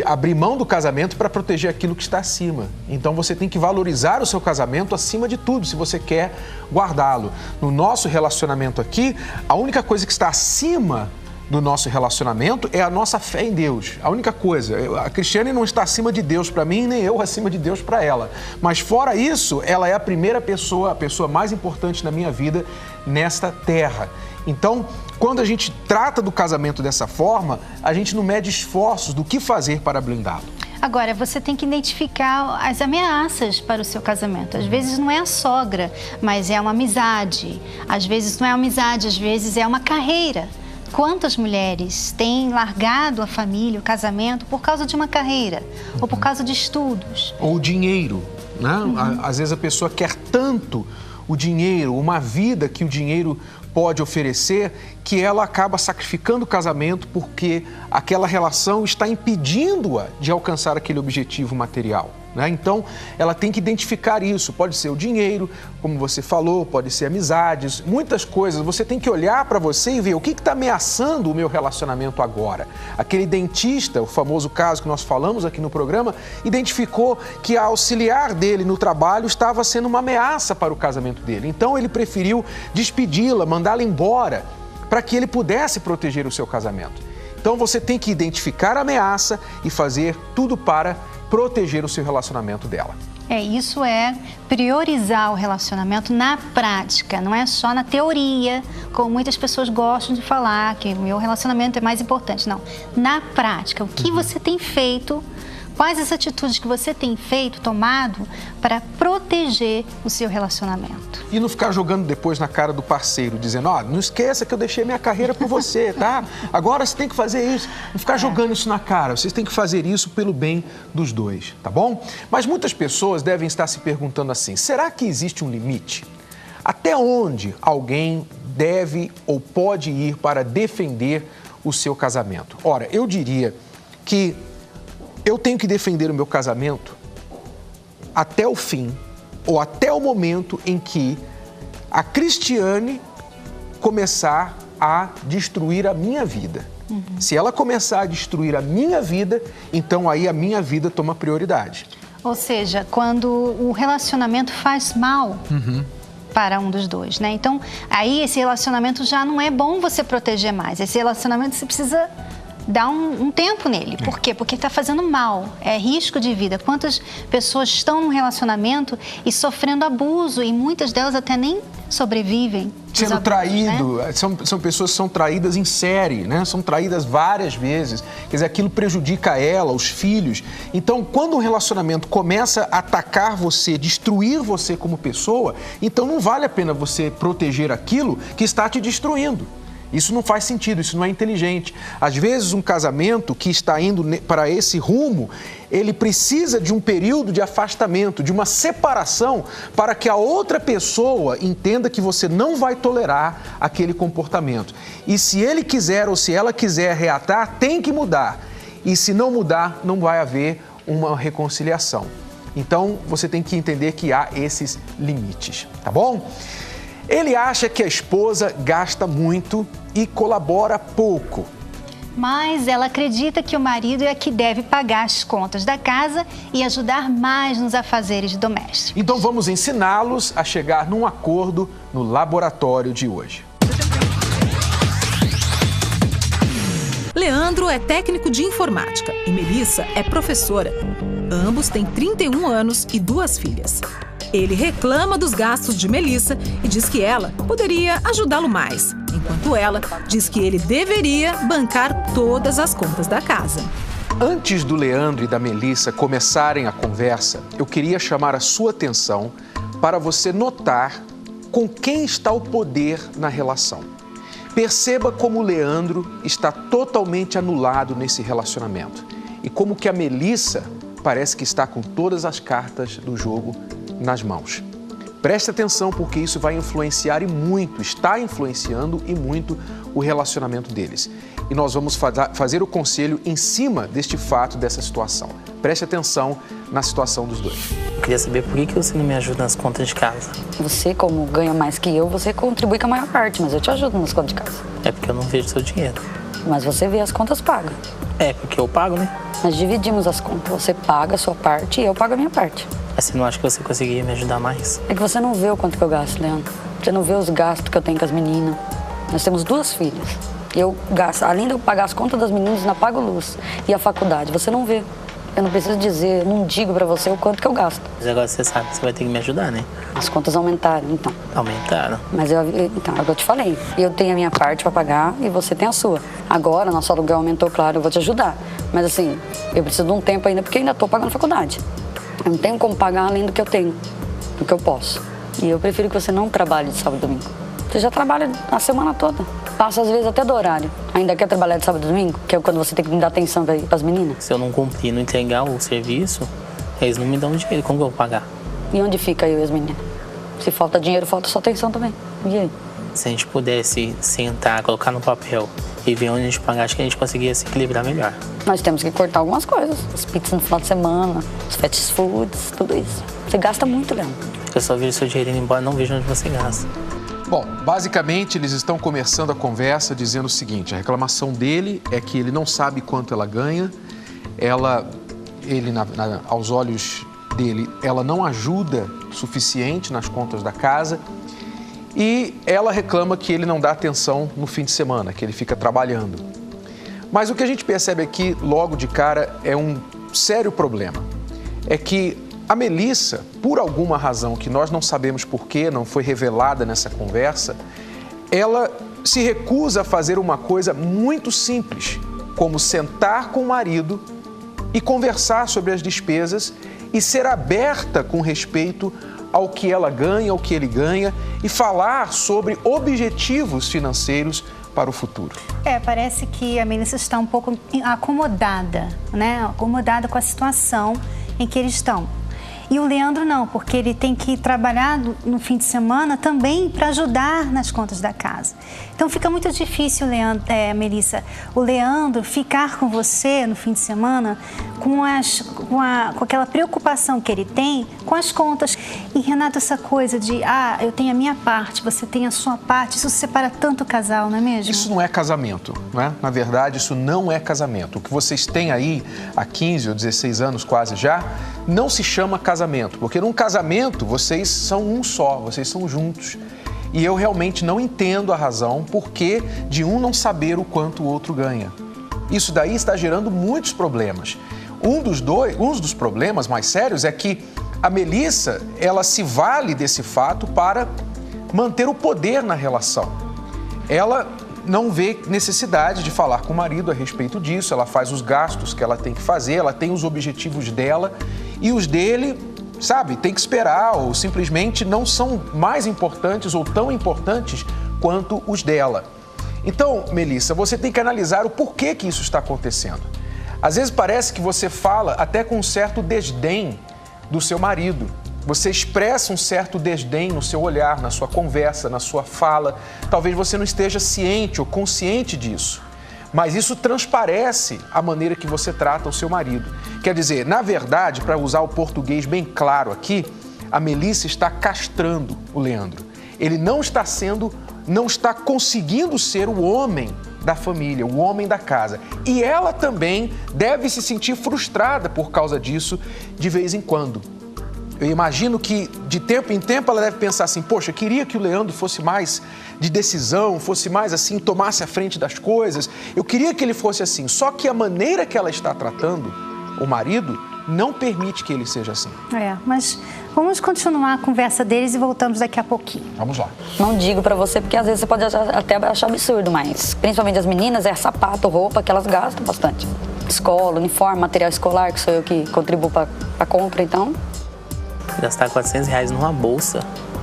abrir mão do casamento para proteger aquilo que está acima. Então você tem que valorizar o seu casamento acima de tudo, se você quer guardá-lo. No nosso relacionamento aqui, a única coisa que está acima do nosso relacionamento é a nossa fé em Deus. A única coisa, a Cristiane não está acima de Deus para mim, nem eu acima de Deus para ela. Mas fora isso, ela é a primeira pessoa, a pessoa mais importante na minha vida nesta terra. Então, quando a gente trata do casamento dessa forma, a gente não mede esforços do que fazer para blindá-lo. Agora, você tem que identificar as ameaças para o seu casamento. Às vezes não é a sogra, mas é uma amizade. Às vezes não é amizade, às vezes é uma carreira. Quantas mulheres têm largado a família, o casamento, por causa de uma carreira ou por causa de estudos? Ou dinheiro, né? Às vezes a pessoa quer tanto o dinheiro, uma vida que o dinheiro pode oferecer, que ela acaba sacrificando o casamento porque aquela relação está impedindo-a de alcançar aquele objetivo material, né? Então, ela tem que identificar isso. Pode ser o dinheiro, como você falou, pode ser amizades, muitas coisas. Você tem que olhar para você e ver o que está ameaçando o meu relacionamento agora. Aquele dentista, o famoso caso que nós falamos aqui no programa, identificou que a auxiliar dele no trabalho estava sendo uma ameaça para o casamento dele. Então, ele preferiu despedi-la, mandá-la embora, para que ele pudesse proteger o seu casamento. Então, você tem que identificar a ameaça e fazer tudo para proteger o seu relacionamento dela. Isso é priorizar o relacionamento na prática, não é só na teoria, como muitas pessoas gostam de falar, que o meu relacionamento é mais importante. Não, na prática, o que você tem feito, quais as atitudes que você tem feito, tomado, para proteger o seu relacionamento. E não ficar jogando depois na cara do parceiro, dizendo, não esqueça que eu deixei minha carreira por você, tá? Agora você tem que fazer isso. Não ficar jogando isso na cara, vocês têm que fazer isso pelo bem dos dois, tá bom? Mas muitas pessoas devem estar se perguntando assim, será que existe um limite? Até onde alguém deve ou pode ir para defender o seu casamento? Ora, eu diria que eu tenho que defender o meu casamento até o fim, ou até o momento em que a Cristiane começar a destruir a minha vida. Se ela começar a destruir a minha vida, então aí a minha vida toma prioridade. Ou seja, quando o relacionamento faz mal para um dos dois, né? Então, aí esse relacionamento já não é bom você proteger mais. Esse relacionamento você precisa dá um tempo nele. Por quê? Porque está fazendo mal, é risco de vida. Quantas pessoas estão num relacionamento e sofrendo abuso, e muitas delas até nem sobrevivem. Sendo traído, né? São pessoas que são traídas em série, né? São traídas várias vezes. Quer dizer, aquilo prejudica ela, os filhos. Então, quando um relacionamento começa a atacar você, destruir você como pessoa, então não vale a pena você proteger aquilo que está te destruindo. Isso não faz sentido, isso não é inteligente. Às vezes, um casamento que está indo para esse rumo, ele precisa de um período de afastamento, de uma separação, para que a outra pessoa entenda que você não vai tolerar aquele comportamento. E se ele quiser ou se ela quiser reatar, tem que mudar. E se não mudar, não vai haver uma reconciliação. Então, você tem que entender que há esses limites, tá bom? Ele acha que a esposa gasta muito e colabora pouco. Mas ela acredita que o marido é que deve pagar as contas da casa e ajudar mais nos afazeres domésticos. Então vamos ensiná-los a chegar num acordo no laboratório de hoje. Leandro é técnico de informática e Melissa é professora. Ambos têm 31 anos e 2 filhas. Ele reclama dos gastos de Melissa e diz que ela poderia ajudá-lo mais, enquanto ela diz que ele deveria bancar todas as contas da casa. Antes do Leandro e da Melissa começarem a conversa, eu queria chamar a sua atenção para você notar com quem está o poder na relação. Perceba como o Leandro está totalmente anulado nesse relacionamento e como que a Melissa parece que está com todas as cartas do jogo nas mãos. Preste atenção porque isso vai influenciar e muito, está influenciando e muito o relacionamento deles. E nós vamos fazer o conselho em cima deste fato, dessa situação. Preste atenção na situação dos dois. Eu queria saber por que você não me ajuda nas contas de casa. Você, como ganha mais que eu, você contribui com a maior parte, mas eu te ajudo nas contas de casa. É porque eu não vejo seu dinheiro. Mas você vê as contas pagas. É, porque eu pago, né? Nós dividimos as contas. Você paga a sua parte e eu pago a minha parte. Mas você não acha que você conseguiria me ajudar mais? É que você não vê o quanto que eu gasto, Leandro. Você não vê os gastos que eu tenho com as meninas. Nós temos 2 filhas. E eu gasto, além de eu pagar as contas das meninas, ainda pago luz e a faculdade. Você não vê. Eu não preciso dizer, eu não digo pra você o quanto que eu gasto. Mas agora você sabe que você vai ter que me ajudar, né? As contas aumentaram, então. Aumentaram? Mas então, é o que eu te falei. Eu tenho a minha parte pra pagar e você tem a sua. Agora, nosso aluguel aumentou, claro, eu vou te ajudar. Mas assim, eu preciso de um tempo ainda, porque eu ainda tô pagando faculdade. Eu não tenho como pagar além do que eu tenho, do que eu posso. E eu prefiro que você não trabalhe de sábado e domingo. Você já trabalha a semana toda. Passa às vezes até do horário. Ainda quer trabalhar de sábado e domingo? Que é quando você tem que me dar atenção para as meninas? Se eu não cumprir, não entregar o serviço, eles não me dão dinheiro. Como que eu vou pagar? E onde fica eu e as meninas? Se falta dinheiro, falta sua atenção também. E aí? Se a gente pudesse sentar, colocar no papel e ver onde a gente pagar, acho que a gente conseguia se equilibrar melhor. Nós temos que cortar algumas coisas. As pizzas no final de semana, os fast foods, tudo isso. Você gasta muito, Leandro. Eu só vejo seu dinheiro indo embora, não vejo onde você gasta. Bom, basicamente eles estão começando a conversa dizendo o seguinte: a reclamação dele é que ele não sabe quanto ela ganha, aos olhos dele, ela não ajuda o suficiente nas contas da casa e ela reclama que ele não dá atenção no fim de semana, que ele fica trabalhando. Mas o que a gente percebe aqui logo de cara é um sério problema, é que a Melissa, por alguma razão que nós não sabemos porquê, não foi revelada nessa conversa, ela se recusa a fazer uma coisa muito simples, como sentar com o marido e conversar sobre as despesas e ser aberta com respeito ao que ela ganha, ao que ele ganha e falar sobre objetivos financeiros para o futuro. Parece que a Melissa está um pouco acomodada, né? Acomodada com a situação em que eles estão. E o Leandro não, porque ele tem que trabalhar no fim de semana também para ajudar nas contas da casa. Então fica muito difícil, Melissa, o Leandro ficar com você no fim de semana com aquela preocupação que ele tem com as contas. E, Renato, essa coisa de, eu tenho a minha parte, você tem a sua parte, isso separa tanto o casal, não é mesmo? Isso não é casamento, não é? Na verdade, isso não é casamento. O que vocês têm aí há 15 ou 16 anos quase já, não se chama casamento, porque num casamento vocês são um só, vocês são juntos. E eu realmente não entendo a razão por que de um não saber o quanto o outro ganha. isso daí está gerando muitos problemas. Um dos problemas mais sérios é que a Melissa, ela se vale desse fato para manter o poder na relação. Ela não vê necessidade de falar com o marido a respeito disso, ela faz os gastos que ela tem que fazer, ela tem os objetivos dela e os dele, sabe, tem que esperar ou simplesmente não são mais importantes ou tão importantes quanto os dela. Então, Melissa, você tem que analisar o porquê que isso está acontecendo. Às vezes parece que você fala até com um certo desdém do seu marido. Você expressa um certo desdém no seu olhar, na sua conversa, na sua fala. Talvez você não esteja ciente ou consciente disso. Mas isso transparece a maneira que você trata o seu marido. Quer dizer, na verdade, para usar o português bem claro aqui, a Melissa está castrando o Leandro. Ele não está conseguindo ser o homem da família, o homem da casa. E ela também deve se sentir frustrada por causa disso de vez em quando. Eu imagino que de tempo em tempo ela deve pensar assim, poxa, eu queria que o Leandro fosse mais de decisão, fosse mais assim, tomasse a frente das coisas. Eu queria que ele fosse assim, só que a maneira que ela está tratando o marido não permite que ele seja assim. Mas vamos continuar a conversa deles e voltamos daqui a pouquinho. Vamos lá. Não digo pra você porque às vezes você pode até achar absurdo, mas principalmente as meninas é sapato, roupa que elas gastam bastante. Escola, uniforme, material escolar, que sou eu que contribuo pra compra, então... Gastar R$400 numa bolsa.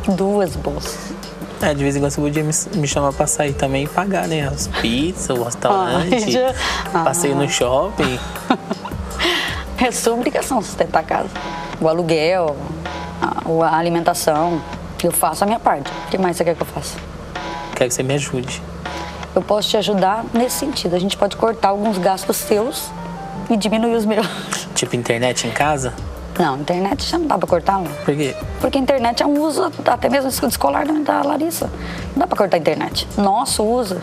2 bolsas. De vez em quando você podia me chamar pra sair também e pagar, né? As pizzas, o restaurante, passeio no shopping. É sua obrigação sustentar a casa. O aluguel, a alimentação. Eu faço a minha parte. O que mais você quer que eu faça? Quero que você me ajude. Eu posso te ajudar nesse sentido. A gente pode cortar alguns gastos seus e diminuir os meus. Tipo internet em casa? Não, internet já não dá pra cortar, não. Por quê? Porque a internet é um uso até mesmo escolar da Larissa. Não dá pra cortar a internet. Nosso usa.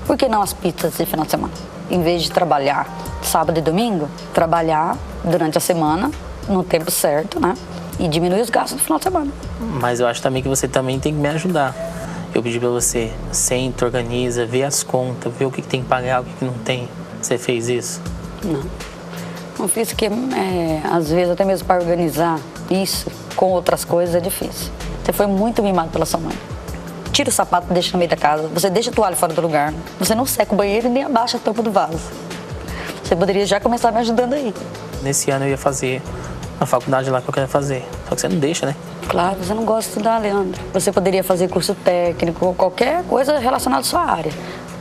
Por que não as pizzas de final de semana? Em vez de trabalhar sábado e domingo, trabalhar durante a semana, no tempo certo, né? E diminuir os gastos do final de semana. Mas eu acho também que você também tem que me ajudar. Eu pedi pra você, senta, organiza, vê as contas, vê o que tem que pagar, o que não tem. Você fez isso? Não. Não fiz porque, às vezes, até mesmo para organizar isso com outras coisas é difícil. Você foi muito mimado pela sua mãe. Tira o sapato e deixa no meio da casa. Você deixa a toalha fora do lugar. Você não seca o banheiro e nem abaixa a tampa do vaso. Você poderia já começar me ajudando aí. Nesse ano eu ia fazer a faculdade lá que eu quero fazer. Só que você não deixa, né? Claro, você não gosta de estudar, Leandro. Você poderia fazer curso técnico, qualquer coisa relacionada à sua área.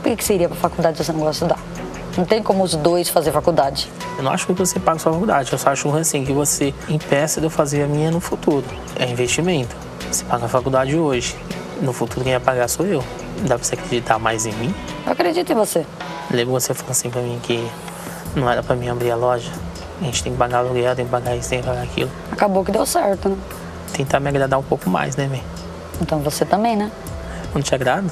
Por que você iria para a faculdade se você não gosta de estudar? Não tem como os dois fazer faculdade. Eu não acho que você pague sua faculdade. Eu só acho assim que você impeça de eu fazer a minha no futuro. É investimento. Você paga a faculdade hoje. No futuro quem vai pagar sou eu. Dá pra você acreditar mais em mim? Eu acredito em você. Lembra você falando assim pra mim que não era pra mim abrir a loja? A gente tem que pagar aluguel, tem que pagar isso, tem que pagar aquilo. Acabou que deu certo, né? Tentar me agradar um pouco mais, né, mãe? Então você também, né? Não te agrada?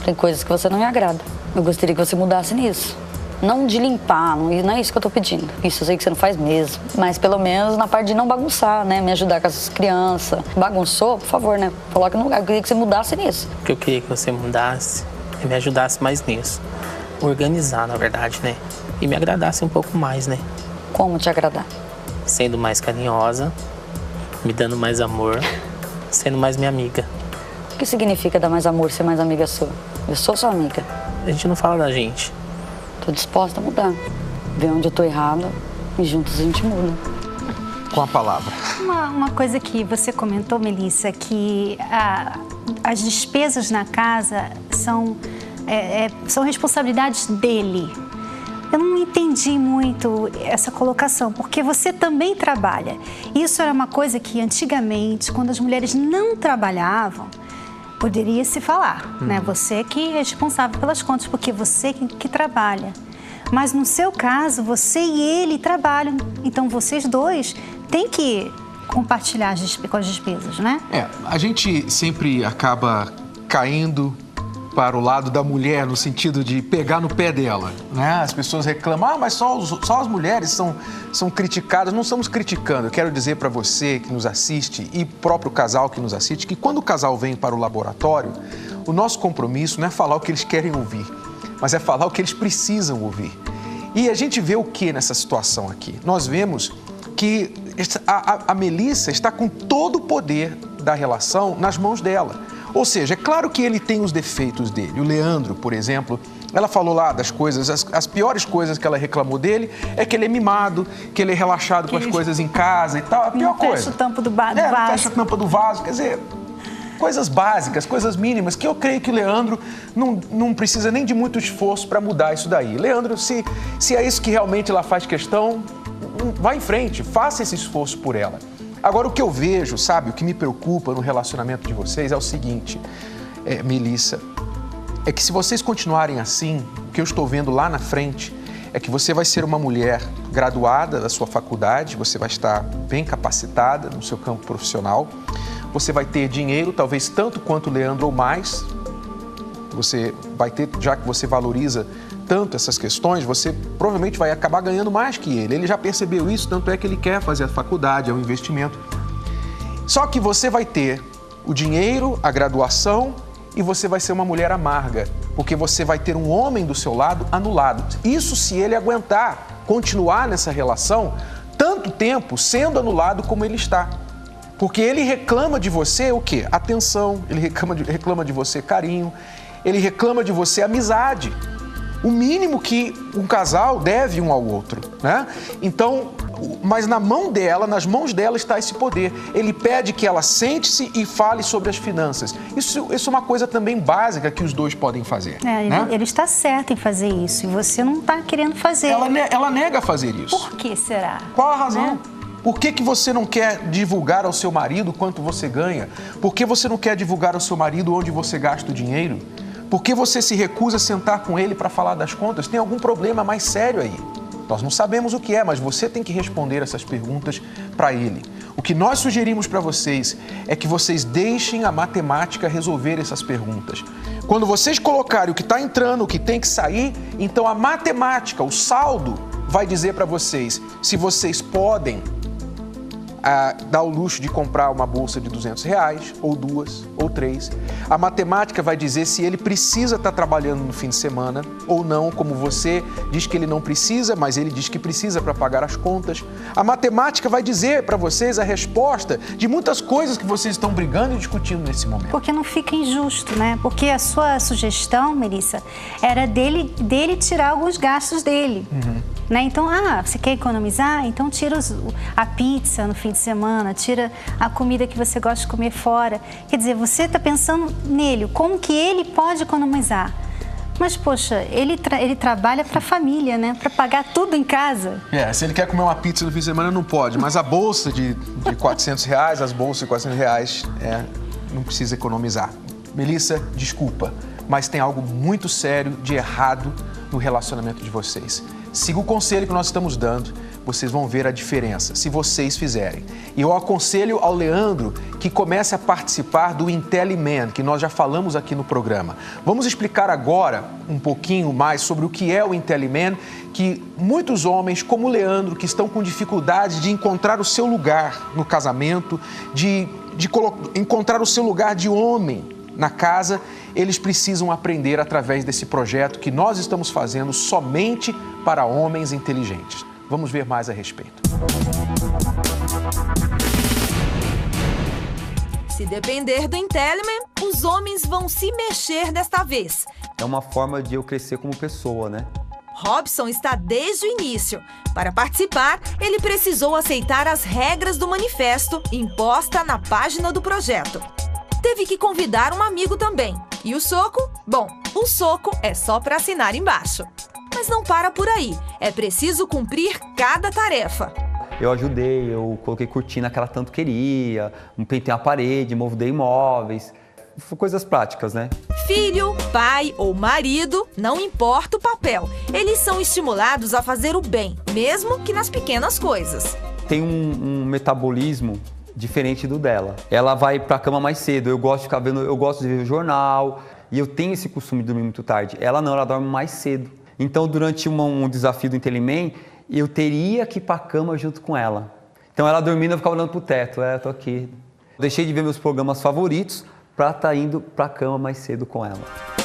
Tem coisas que você não me agrada. Eu gostaria que você mudasse nisso. Não de limpar, não é isso que eu tô pedindo. Isso eu sei que você não faz mesmo. Mas pelo menos na parte de não bagunçar, né? Me ajudar com as crianças. Bagunçou, por favor, né? Coloca no lugar. Eu queria que você mudasse nisso. O que eu queria que você mudasse e me ajudasse mais nisso. Organizar, na verdade, né? E me agradasse um pouco mais, né? Como te agradar? Sendo mais carinhosa, me dando mais amor, sendo mais minha amiga. O que significa dar mais amor, ser mais amiga sua? Eu sou sua amiga. A gente não fala da gente. Tô disposta a mudar. Ver onde eu tô errada e juntos a gente muda. Com a palavra. Uma coisa que você comentou, Melissa, que as despesas na casa são responsabilidades dele. Eu não entendi muito essa colocação, porque você também trabalha. Isso era uma coisa que antigamente, quando as mulheres não trabalhavam, poderia se falar, né? Você que é responsável pelas contas, porque você que trabalha. Mas no seu caso, você e ele trabalham. Então, vocês dois têm que compartilhar com as despesas, né? A gente sempre acaba caindo para o lado da mulher, no sentido de pegar no pé dela, né? As pessoas reclamam, mas só as mulheres são criticadas. Não estamos criticando. Eu quero dizer para você que nos assiste e próprio casal que nos assiste, que quando o casal vem para o laboratório, o nosso compromisso não é falar o que eles querem ouvir, mas é falar o que eles precisam ouvir. E a gente vê o que nessa situação aqui? Nós vemos que a Melissa está com todo o poder da relação nas mãos dela. Ou seja, é claro que ele tem os defeitos dele. O Leandro, por exemplo, ela falou lá das coisas, as piores coisas que ela reclamou dele é que ele é mimado, que ele é relaxado com as coisas em casa e tal. A pior coisa. Fecha o tampo do vaso. Não fecha a tampa do vaso, quer dizer, coisas básicas, coisas mínimas, que eu creio que o Leandro não precisa nem de muito esforço para mudar isso daí. Leandro, se é isso que realmente ela faz questão, vá em frente, faça esse esforço por ela. Agora, o que eu vejo, sabe, o que me preocupa no relacionamento de vocês é o seguinte, Melissa, é que se vocês continuarem assim, o que eu estou vendo lá na frente é que você vai ser uma mulher graduada da sua faculdade, você vai estar bem capacitada no seu campo profissional, você vai ter dinheiro, talvez tanto quanto o Leandro ou mais, você vai ter, já que você valoriza tanto essas questões, você provavelmente vai acabar ganhando mais que ele. Ele já percebeu isso, tanto é que ele quer fazer a faculdade, é um investimento. Só que você vai ter o dinheiro, a graduação e você vai ser uma mulher amarga, porque você vai ter um homem do seu lado anulado. Isso se ele aguentar continuar nessa relação tanto tempo sendo anulado como ele está. Porque ele reclama de você o quê? Atenção, ele reclama de você carinho, ele reclama de você amizade. O mínimo que um casal deve um ao outro, né? Então, mas na mão dela, nas mãos dela está esse poder. Ele pede que ela sente-se e fale sobre as finanças. Isso é uma coisa também básica que os dois podem fazer. Né? Ele está certo em fazer isso e você não está querendo fazer. Ela nega fazer isso. Por que será? Qual a razão? Né? Por que você não quer divulgar ao seu marido quanto você ganha? Por que você não quer divulgar ao seu marido onde você gasta o dinheiro? Por que você se recusa a sentar com ele para falar das contas? Tem algum problema mais sério aí? Nós não sabemos o que é, mas você tem que responder essas perguntas para ele. O que nós sugerimos para vocês é que vocês deixem a matemática resolver essas perguntas. Quando vocês colocarem o que está entrando, o que tem que sair, então a matemática, o saldo, vai dizer para vocês se vocês podem dar o luxo de comprar uma bolsa de R$200, ou 2, ou 3. A matemática vai dizer se ele precisa estar trabalhando no fim de semana ou não, como você diz que ele não precisa, mas ele diz que precisa para pagar as contas. A matemática vai dizer para vocês a resposta de muitas coisas que vocês estão brigando e discutindo nesse momento. Porque não fica injusto, né? Porque a sua sugestão, Melissa, era dele tirar alguns gastos dele. Né? Então, você quer economizar? Então tira a pizza no fim de semana, tira a comida que você gosta de comer fora. Quer dizer, você está pensando nele, como que ele pode economizar? Mas, poxa, ele trabalha para a família, né? Para pagar tudo em casa. Se ele quer comer uma pizza no fim de semana, não pode. Mas a bolsa de R$400, as bolsas de R$400, não precisa economizar. Melissa, desculpa, mas tem algo muito sério de errado no relacionamento de vocês. Siga o conselho que nós estamos dando, vocês vão ver a diferença, se vocês fizerem. E eu aconselho ao Leandro que comece a participar do IntelliMan, que nós já falamos aqui no programa. Vamos explicar agora um pouquinho mais sobre o que é o IntelliMan, que muitos homens, como o Leandro, que estão com dificuldade de encontrar o seu lugar no casamento, de encontrar o seu lugar de homem na casa, eles precisam aprender através desse projeto que nós estamos fazendo somente para homens inteligentes. Vamos ver mais a respeito. Se depender do IntelliMan, os homens vão se mexer desta vez. É uma forma de eu crescer como pessoa, né? Robson está desde o início. Para participar, ele precisou aceitar as regras do manifesto imposta na página do projeto. Teve que convidar um amigo também. E o soco? Bom, o soco é só para assinar embaixo. Mas não para por aí. É preciso cumprir cada tarefa. Eu ajudei, eu coloquei cortina que ela tanto queria, pentei a parede, moldei móveis. Coisas práticas, né? Filho, pai ou marido, não importa o papel. Eles são estimulados a fazer o bem, mesmo que nas pequenas coisas. Tem um metabolismo diferente do dela. Ela vai pra cama mais cedo, eu gosto de ver o jornal e eu tenho esse costume de dormir muito tarde. Ela não, ela dorme mais cedo. Então, durante um desafio do IntelliMan, eu teria que ir pra cama junto com ela. Então, ela dormindo, eu ficava olhando pro teto. Eu tô aqui. Deixei de ver meus programas favoritos pra estar indo pra cama mais cedo com ela.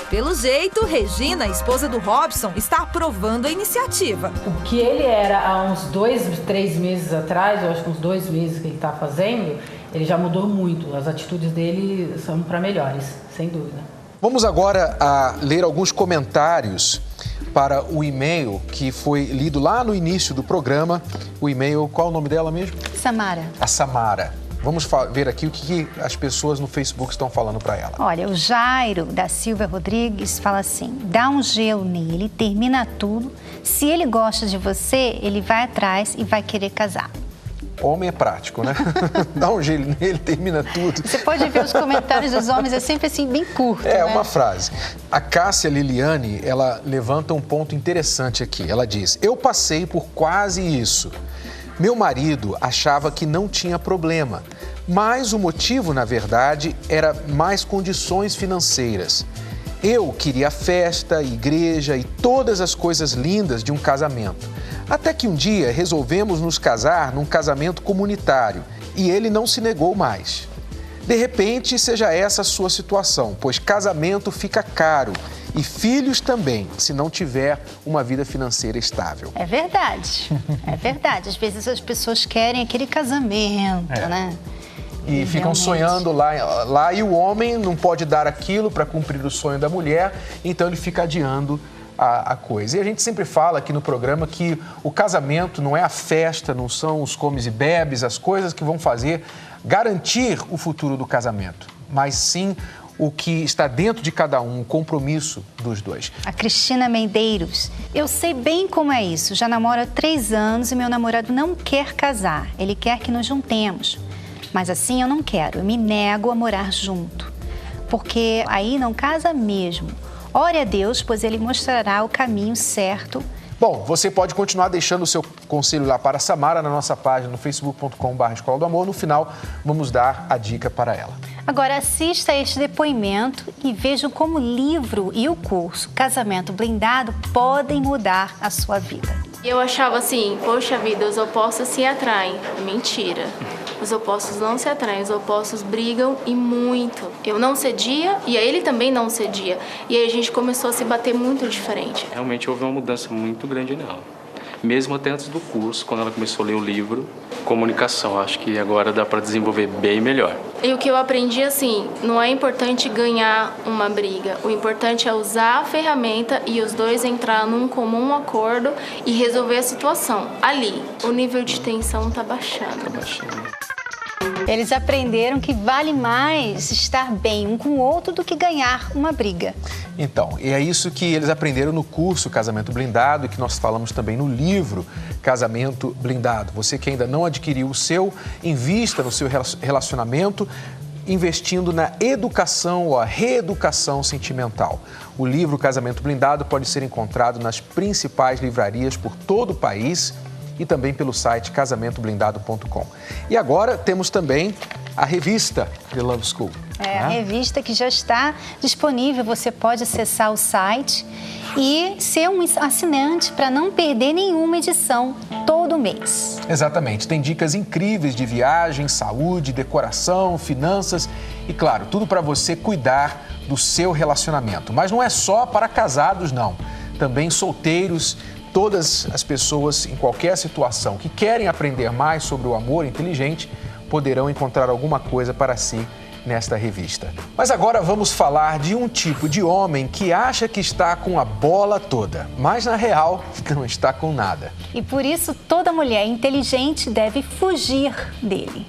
Pelo jeito, Regina, esposa do Robson, está aprovando a iniciativa. O que ele era há uns 2, 3 meses atrás, eu acho que uns 2 meses que ele está fazendo, ele já mudou muito. As atitudes dele são para melhores, sem dúvida. Vamos agora a ler alguns comentários para o e-mail que foi lido lá no início do programa. O e-mail, qual é o nome dela mesmo? Samara. A Samara. Vamos ver aqui o que as pessoas no Facebook estão falando para ela. Olha, o Jairo da Silva Rodrigues fala assim: dá um gelo nele, termina tudo. Se ele gosta de você, ele vai atrás e vai querer casar. Homem é prático, né? Dá um gelo nele, termina tudo. Você pode ver os comentários dos homens, é sempre assim, bem curto, né? Uma frase. A Cássia Liliane, ela levanta um ponto interessante aqui. Ela diz: eu passei por quase isso. Meu marido achava que não tinha problema, mas o motivo, na verdade, era mais condições financeiras. Eu queria festa, igreja e todas as coisas lindas de um casamento. Até que um dia resolvemos nos casar num casamento comunitário e ele não se negou mais. De repente, seja essa a sua situação, pois casamento fica caro e filhos também, se não tiver uma vida financeira estável. É verdade, é verdade. Às vezes as pessoas querem aquele casamento, né? E ficam sonhando lá e o homem não pode dar aquilo para cumprir o sonho da mulher, então ele fica adiando a coisa. E a gente sempre fala aqui no programa que o casamento não é a festa, não são os comes e bebes, as coisas que vão garantir o futuro do casamento, mas sim o que está dentro de cada um, o compromisso dos dois. A Cristina Medeiros: eu sei bem como é isso, já namoro há 3 anos e meu namorado não quer casar, ele quer que nos juntemos. Mas assim eu não quero, eu me nego a morar junto, porque aí não casa mesmo. Ore a Deus, pois Ele mostrará o caminho certo. Bom, você pode continuar deixando o seu conselho lá para a Samara na nossa página no facebook.com/Escola do Amor. No final, vamos dar a dica para ela. Agora assista a este depoimento e veja como o livro e o curso Casamento Blindado podem mudar a sua vida. Eu achava assim, poxa vida, os opostos se atraem. Mentira. Os opostos não se atraem, os opostos brigam e muito. Eu não cedia e ele também não cedia. E aí a gente começou a se bater muito diferente. Realmente houve uma mudança muito grande nela. Mesmo até antes do curso, quando ela começou a ler o livro, comunicação, acho que agora dá para desenvolver bem melhor. E o que eu aprendi assim, não é importante ganhar uma briga, o importante é usar a ferramenta e os dois entrar num comum acordo e resolver a situação. Ali, o nível de tensão tá baixando. Eles aprenderam que vale mais estar bem um com o outro do que ganhar uma briga. Então, e é isso que eles aprenderam no curso Casamento Blindado e que nós falamos também no livro Casamento Blindado. Você que ainda não adquiriu o seu, invista no seu relacionamento, investindo na educação ou a reeducação sentimental. O livro Casamento Blindado pode ser encontrado nas principais livrarias por todo o país e também pelo site casamentoblindado.com. E agora temos também a revista The Love School. A revista que já está disponível, você pode acessar o site e ser um assinante para não perder nenhuma edição todo mês. Exatamente, tem dicas incríveis de viagem, saúde, decoração, finanças e, claro, tudo para você cuidar do seu relacionamento. Mas não é só para casados, não. Também solteiros, todas as pessoas em qualquer situação que querem aprender mais sobre o amor inteligente poderão encontrar alguma coisa para si nesta revista. Mas agora vamos falar de um tipo de homem que acha que está com a bola toda, mas na real não está com nada. E por isso toda mulher inteligente deve fugir dele.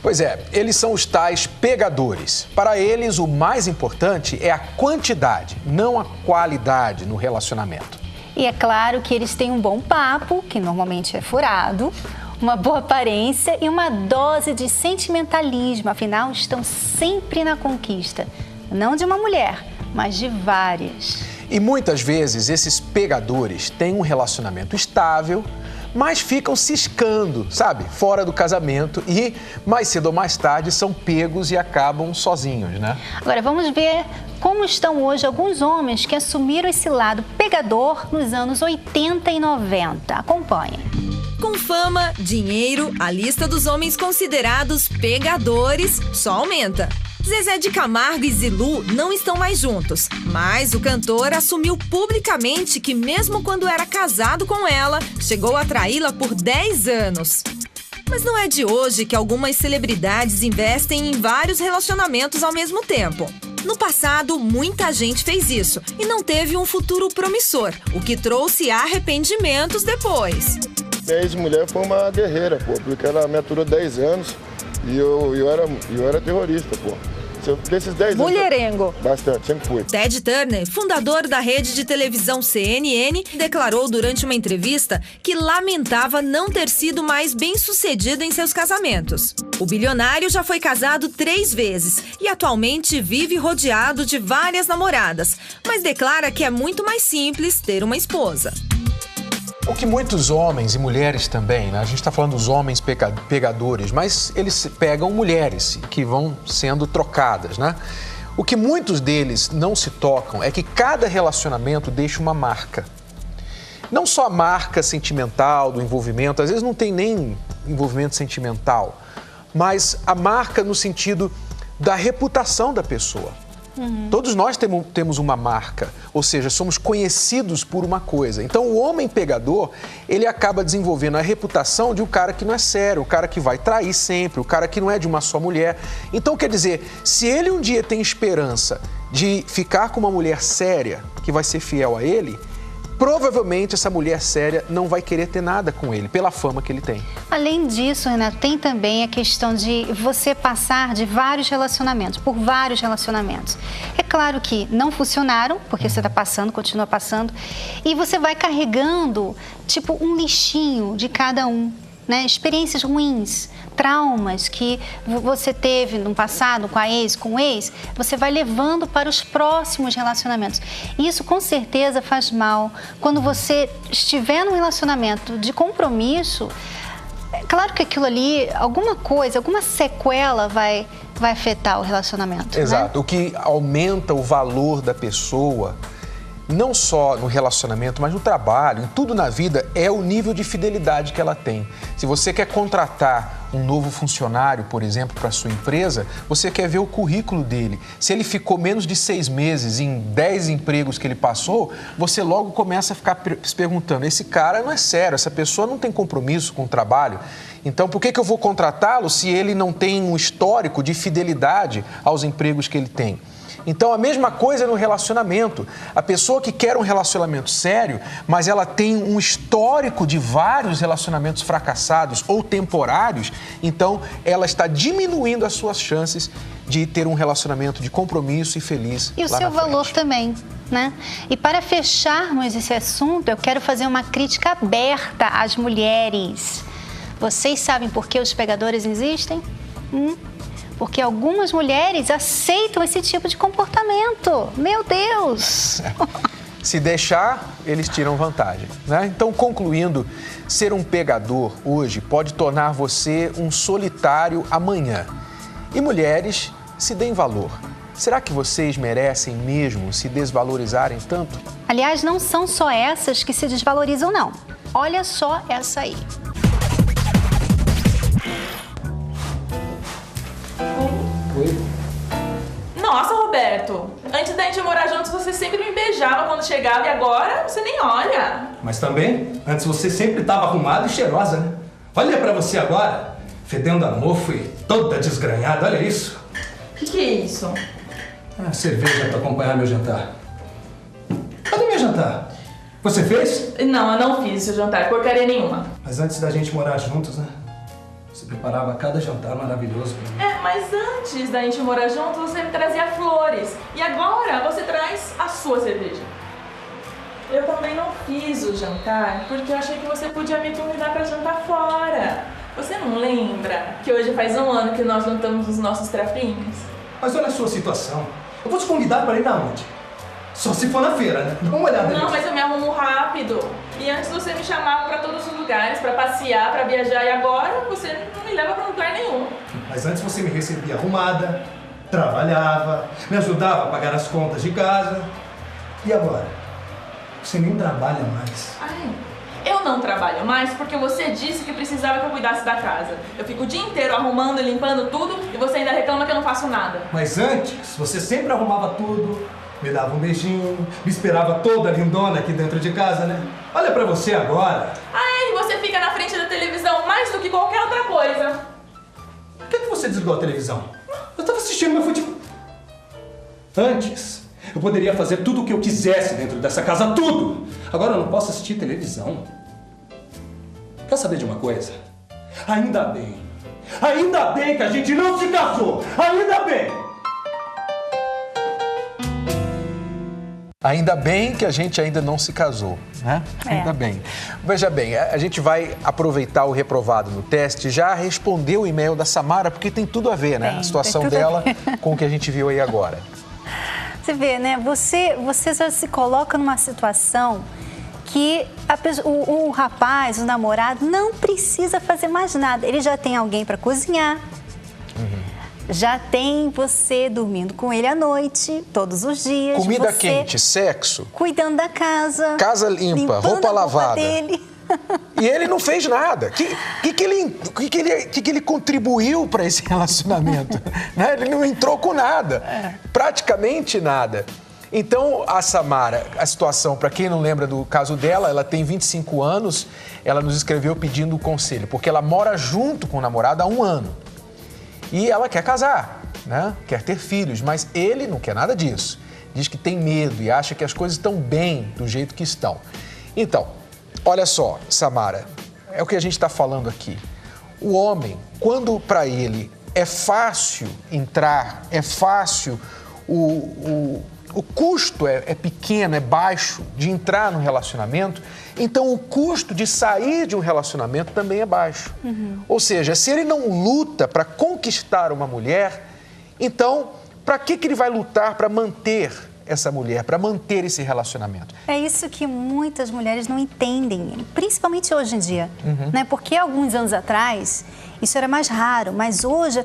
Pois é, eles são os tais pegadores. Para eles, o mais importante é a quantidade, não a qualidade no relacionamento. E é claro que eles têm um bom papo, que normalmente é furado, uma boa aparência e uma dose de sentimentalismo. Afinal, estão sempre na conquista, não de uma mulher, mas de várias. E muitas vezes esses pegadores têm um relacionamento estável, mas ficam ciscando, sabe, fora do casamento e mais cedo ou mais tarde são pegos e acabam sozinhos, né? Agora vamos ver como estão hoje alguns homens que assumiram esse lado pegador nos anos 80 e 90. Acompanhe. Com fama, dinheiro, a lista dos homens considerados pegadores só aumenta. Zezé de Camargo e Zilu não estão mais juntos, mas o cantor assumiu publicamente que mesmo quando era casado com ela, chegou a traí-la por 10 anos. Mas não é de hoje que algumas celebridades investem em vários relacionamentos ao mesmo tempo. No passado, muita gente fez isso e não teve um futuro promissor, o que trouxe arrependimentos depois. Minha ex-mulher foi uma guerreira, pô, porque ela me aturou 10 anos e eu era terrorista, pô. Desses 10 Mulherengo. Anos, bastante, sempre fui. Ted Turner, fundador da rede de televisão CNN, declarou durante uma entrevista que lamentava não ter sido mais bem-sucedido em seus casamentos. O bilionário já foi casado 3 vezes e atualmente vive rodeado de várias namoradas, mas declara que é muito mais simples ter uma esposa. O que muitos homens e mulheres também, né? A gente está falando dos homens pegadores, mas eles pegam mulheres que vão sendo trocadas, né? O que muitos deles não se tocam é que cada relacionamento deixa uma marca. Não só a marca sentimental do envolvimento, às vezes não tem nem envolvimento sentimental, mas a marca no sentido da reputação da pessoa. Todos nós temos uma marca, ou seja, somos conhecidos por uma coisa. Então, o homem pegador, ele acaba desenvolvendo a reputação de um cara que não é sério, o cara que vai trair sempre, o cara que não é de uma só mulher. Então, quer dizer, se ele um dia tem esperança de ficar com uma mulher séria, que vai ser fiel a ele, provavelmente essa mulher séria não vai querer ter nada com ele, pela fama que ele tem. Além disso, Renato, tem também a questão de você passar de vários relacionamentos, por vários relacionamentos. É claro que não funcionaram, porque você está passando, continua passando, e você vai carregando, tipo, um lixinho de cada um, né? Experiências ruins, traumas que você teve no passado com a ex, com o ex, você vai levando para os próximos relacionamentos. Isso com certeza faz mal. Quando você estiver num relacionamento de compromisso, é claro que aquilo ali, alguma coisa, alguma sequela vai afetar o relacionamento. Exato. Né? O que aumenta o valor da pessoa, não só no relacionamento, mas no trabalho, em tudo na vida, é o nível de fidelidade que ela tem. Se você quer contratar um novo funcionário, por exemplo, para a sua empresa, você quer ver o currículo dele. Se ele ficou menos de 6 meses em 10 empregos que ele passou, você logo começa a ficar se perguntando, esse cara não é sério, essa pessoa não tem compromisso com o trabalho. Então, por que eu vou contratá-lo se ele não tem um histórico de fidelidade aos empregos que ele tem? Então, a mesma coisa no relacionamento. A pessoa que quer um relacionamento sério, mas ela tem um histórico de vários relacionamentos fracassados ou temporários, então ela está diminuindo as suas chances de ter um relacionamento de compromisso e feliz. E o seu valor também, né? E para fecharmos esse assunto, eu quero fazer uma crítica aberta às mulheres. Vocês sabem por que os pegadores existem? Porque algumas mulheres aceitam esse tipo de comportamento. Meu Deus! Se deixar, eles tiram vantagem, né? Então, concluindo, ser um pegador hoje pode tornar você um solitário amanhã. E mulheres, se deem valor. Será que vocês merecem mesmo se desvalorizarem tanto? Aliás, não são só essas que se desvalorizam, não. Olha só essa aí. Oi. Nossa, Roberto, antes da gente morar juntos, você sempre me beijava quando chegava e agora você nem olha. Mas também, antes você sempre estava arrumada e cheirosa, né? Olha pra você agora, fedendo a mofo e toda desgranhada, olha isso. O que é isso? Cerveja pra acompanhar meu jantar. Cadê meu jantar? Você fez? Não, eu não fiz esse jantar, porcaria nenhuma. Mas antes da gente morar juntos, né? Você preparava cada jantar maravilhoso pra mim. Mas antes da gente morar junto, você me trazia flores. E agora você traz a sua cerveja. Eu também não fiz o jantar porque eu achei que você podia me convidar pra jantar fora. Você não lembra que hoje faz 1 ano que nós juntamos os nossos trapinhos? Mas olha a sua situação. Eu vou te convidar para ir na onde? Só se for na feira, né? Dá uma olhada. Não, mas eu me arrumo rápido. E antes você me chamava pra todos os lugares, pra passear, pra viajar. E agora você não me leva pra lugar nenhum. Mas antes você me recebia arrumada, trabalhava, me ajudava a pagar as contas de casa. E agora? Você nem trabalha mais. Eu não trabalho mais porque você disse que precisava que eu cuidasse da casa. Eu fico o dia inteiro arrumando e limpando tudo e você ainda reclama que eu não faço nada. Mas antes, você sempre arrumava tudo, me dava um beijinho, me esperava toda lindona aqui dentro de casa, né? Olha pra você agora. Ah, e você fica na frente da televisão mais do que qualquer outra coisa. Por que você desligou a televisão? Eu tava assistindo meu futebol. Antes, eu poderia fazer tudo o que eu quisesse dentro dessa casa, tudo! Agora eu não posso assistir televisão. Quer saber de uma coisa? Ainda bem que a gente não se casou! Ainda bem! Ainda bem que a gente ainda não se casou, né? Ainda bem. Veja bem, a gente vai aproveitar o reprovado no teste, já responder o e-mail da Samara, porque tem tudo a ver, né? A situação dela com o que a gente viu aí agora. Você vê, né? Você já se coloca numa situação que o rapaz, o namorado, não precisa fazer mais nada. Ele já tem alguém para cozinhar. Já tem você dormindo com ele à noite, todos os dias. Comida quente, sexo. Cuidando da casa. Casa limpa, roupa lavada. Dele. E ele não fez nada. O que ele contribuiu para esse relacionamento? Né? Ele não entrou com nada. Praticamente nada. Então, a Samara, a situação, para quem não lembra do caso dela, ela tem 25 anos, ela nos escreveu pedindo conselho, porque ela mora junto com o namorado há 1 ano. E ela quer casar, né? Quer ter filhos, mas ele não quer nada disso. Diz que tem medo e acha que as coisas estão bem do jeito que estão. Então, olha só, Samara, é o que a gente está falando aqui. O homem, quando para ele é fácil entrar, é fácil, o custo é pequeno, é baixo de entrar no relacionamento, então o custo de sair de um relacionamento também é baixo. Ou seja, se ele não luta para conquistar uma mulher, então para que ele vai lutar para manter essa mulher, para manter esse relacionamento? É isso que muitas mulheres não entendem, principalmente hoje em dia, né? Porque alguns anos atrás isso era mais raro, mas hoje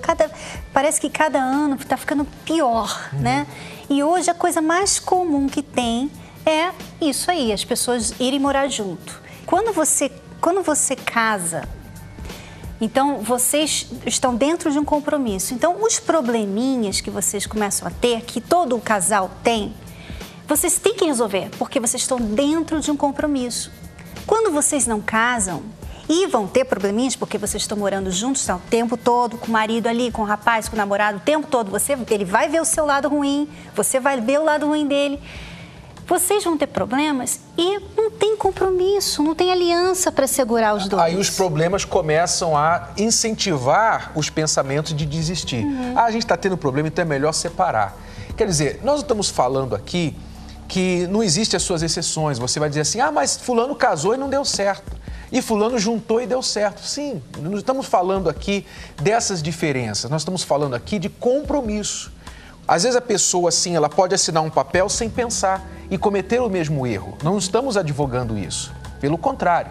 parece que cada ano está ficando pior, né? E hoje a coisa mais comum que tem é isso aí, as pessoas irem morar junto. Quando você casa, então vocês estão dentro de um compromisso. Então os probleminhas que vocês começam a ter, que todo o casal tem, vocês têm que resolver, porque vocês estão dentro de um compromisso. Quando vocês não casam, e vão ter probleminhas, porque vocês estão morando juntos o tempo todo, com o marido ali, com o rapaz, com o namorado, o tempo todo. Ele vai ver o seu lado ruim, você vai ver o lado ruim dele. Vocês vão ter problemas e não tem compromisso, não tem aliança para segurar os dois. Aí os problemas começam a incentivar os pensamentos de desistir. A gente está tendo problema, então é melhor separar. Quer dizer, nós estamos falando aqui que não existem as suas exceções. Você vai dizer assim, mas fulano casou e não deu certo. E fulano juntou e deu certo. Sim, não estamos falando aqui dessas diferenças, nós estamos falando aqui de compromisso. Às vezes a pessoa, assim, ela pode assinar um papel sem pensar e cometer o mesmo erro. Não estamos advogando isso, pelo contrário.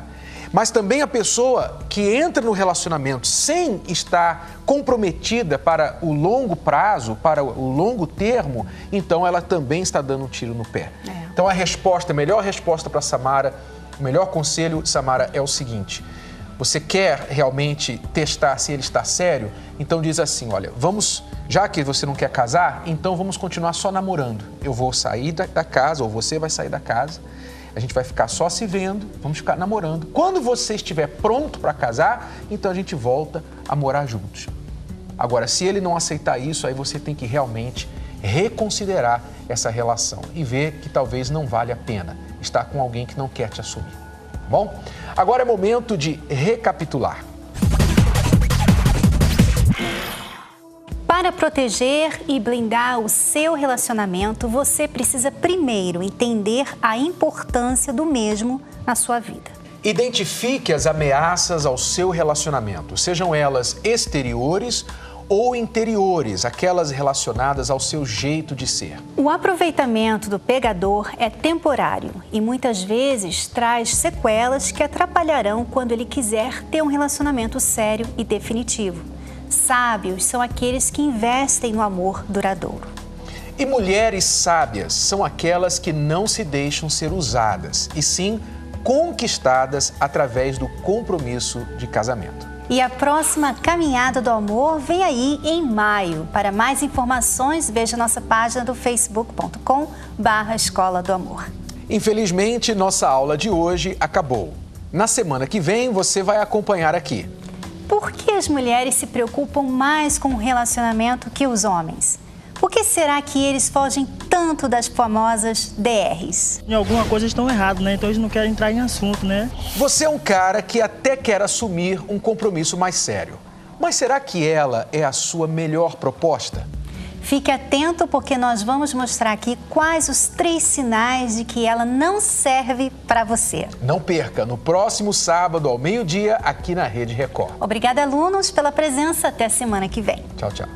Mas também a pessoa que entra no relacionamento sem estar comprometida para o longo prazo, para o longo termo, então ela também está dando um tiro no pé. Então a melhor resposta para Samara, o melhor conselho, Samara, é o seguinte: você quer realmente testar se ele está sério? Então diz assim, olha, já que você não quer casar, então vamos continuar só namorando. Eu vou sair da casa, ou você vai sair da casa, a gente vai ficar só se vendo, vamos ficar namorando. Quando você estiver pronto para casar, então a gente volta a morar juntos. Agora, se ele não aceitar isso, aí você tem que realmente reconsiderar essa relação e ver que talvez não vale a pena estar com alguém que não quer te assumir. Bom, agora é momento de recapitular. Para proteger e blindar o seu relacionamento, você precisa primeiro entender a importância do mesmo na sua vida. Identifique as ameaças ao seu relacionamento, sejam elas exteriores ou interiores, aquelas relacionadas ao seu jeito de ser. O aproveitamento do pegador é temporário e muitas vezes traz sequelas que atrapalharão quando ele quiser ter um relacionamento sério e definitivo. Sábios são aqueles que investem no amor duradouro. E mulheres sábias são aquelas que não se deixam ser usadas, e sim conquistadas através do compromisso de casamento. E a próxima Caminhada do Amor vem aí em maio. Para mais informações, veja nossa página do facebook.com/Escola do Amor. Infelizmente, nossa aula de hoje acabou. Na semana que vem, você vai acompanhar aqui. Por que as mulheres se preocupam mais com o relacionamento que os homens? Por que será que eles fogem tanto das famosas DRs? Em alguma coisa estão errados, né? Então eles não querem entrar em assunto, né? Você é um cara que até quer assumir um compromisso mais sério. Mas será que ela é a sua melhor proposta? Fique atento porque nós vamos mostrar aqui quais os 3 sinais de que ela não serve para você. Não perca, no próximo sábado ao meio-dia, aqui na Rede Record. Obrigada, alunos, pela presença. Até a semana que vem. Tchau, tchau.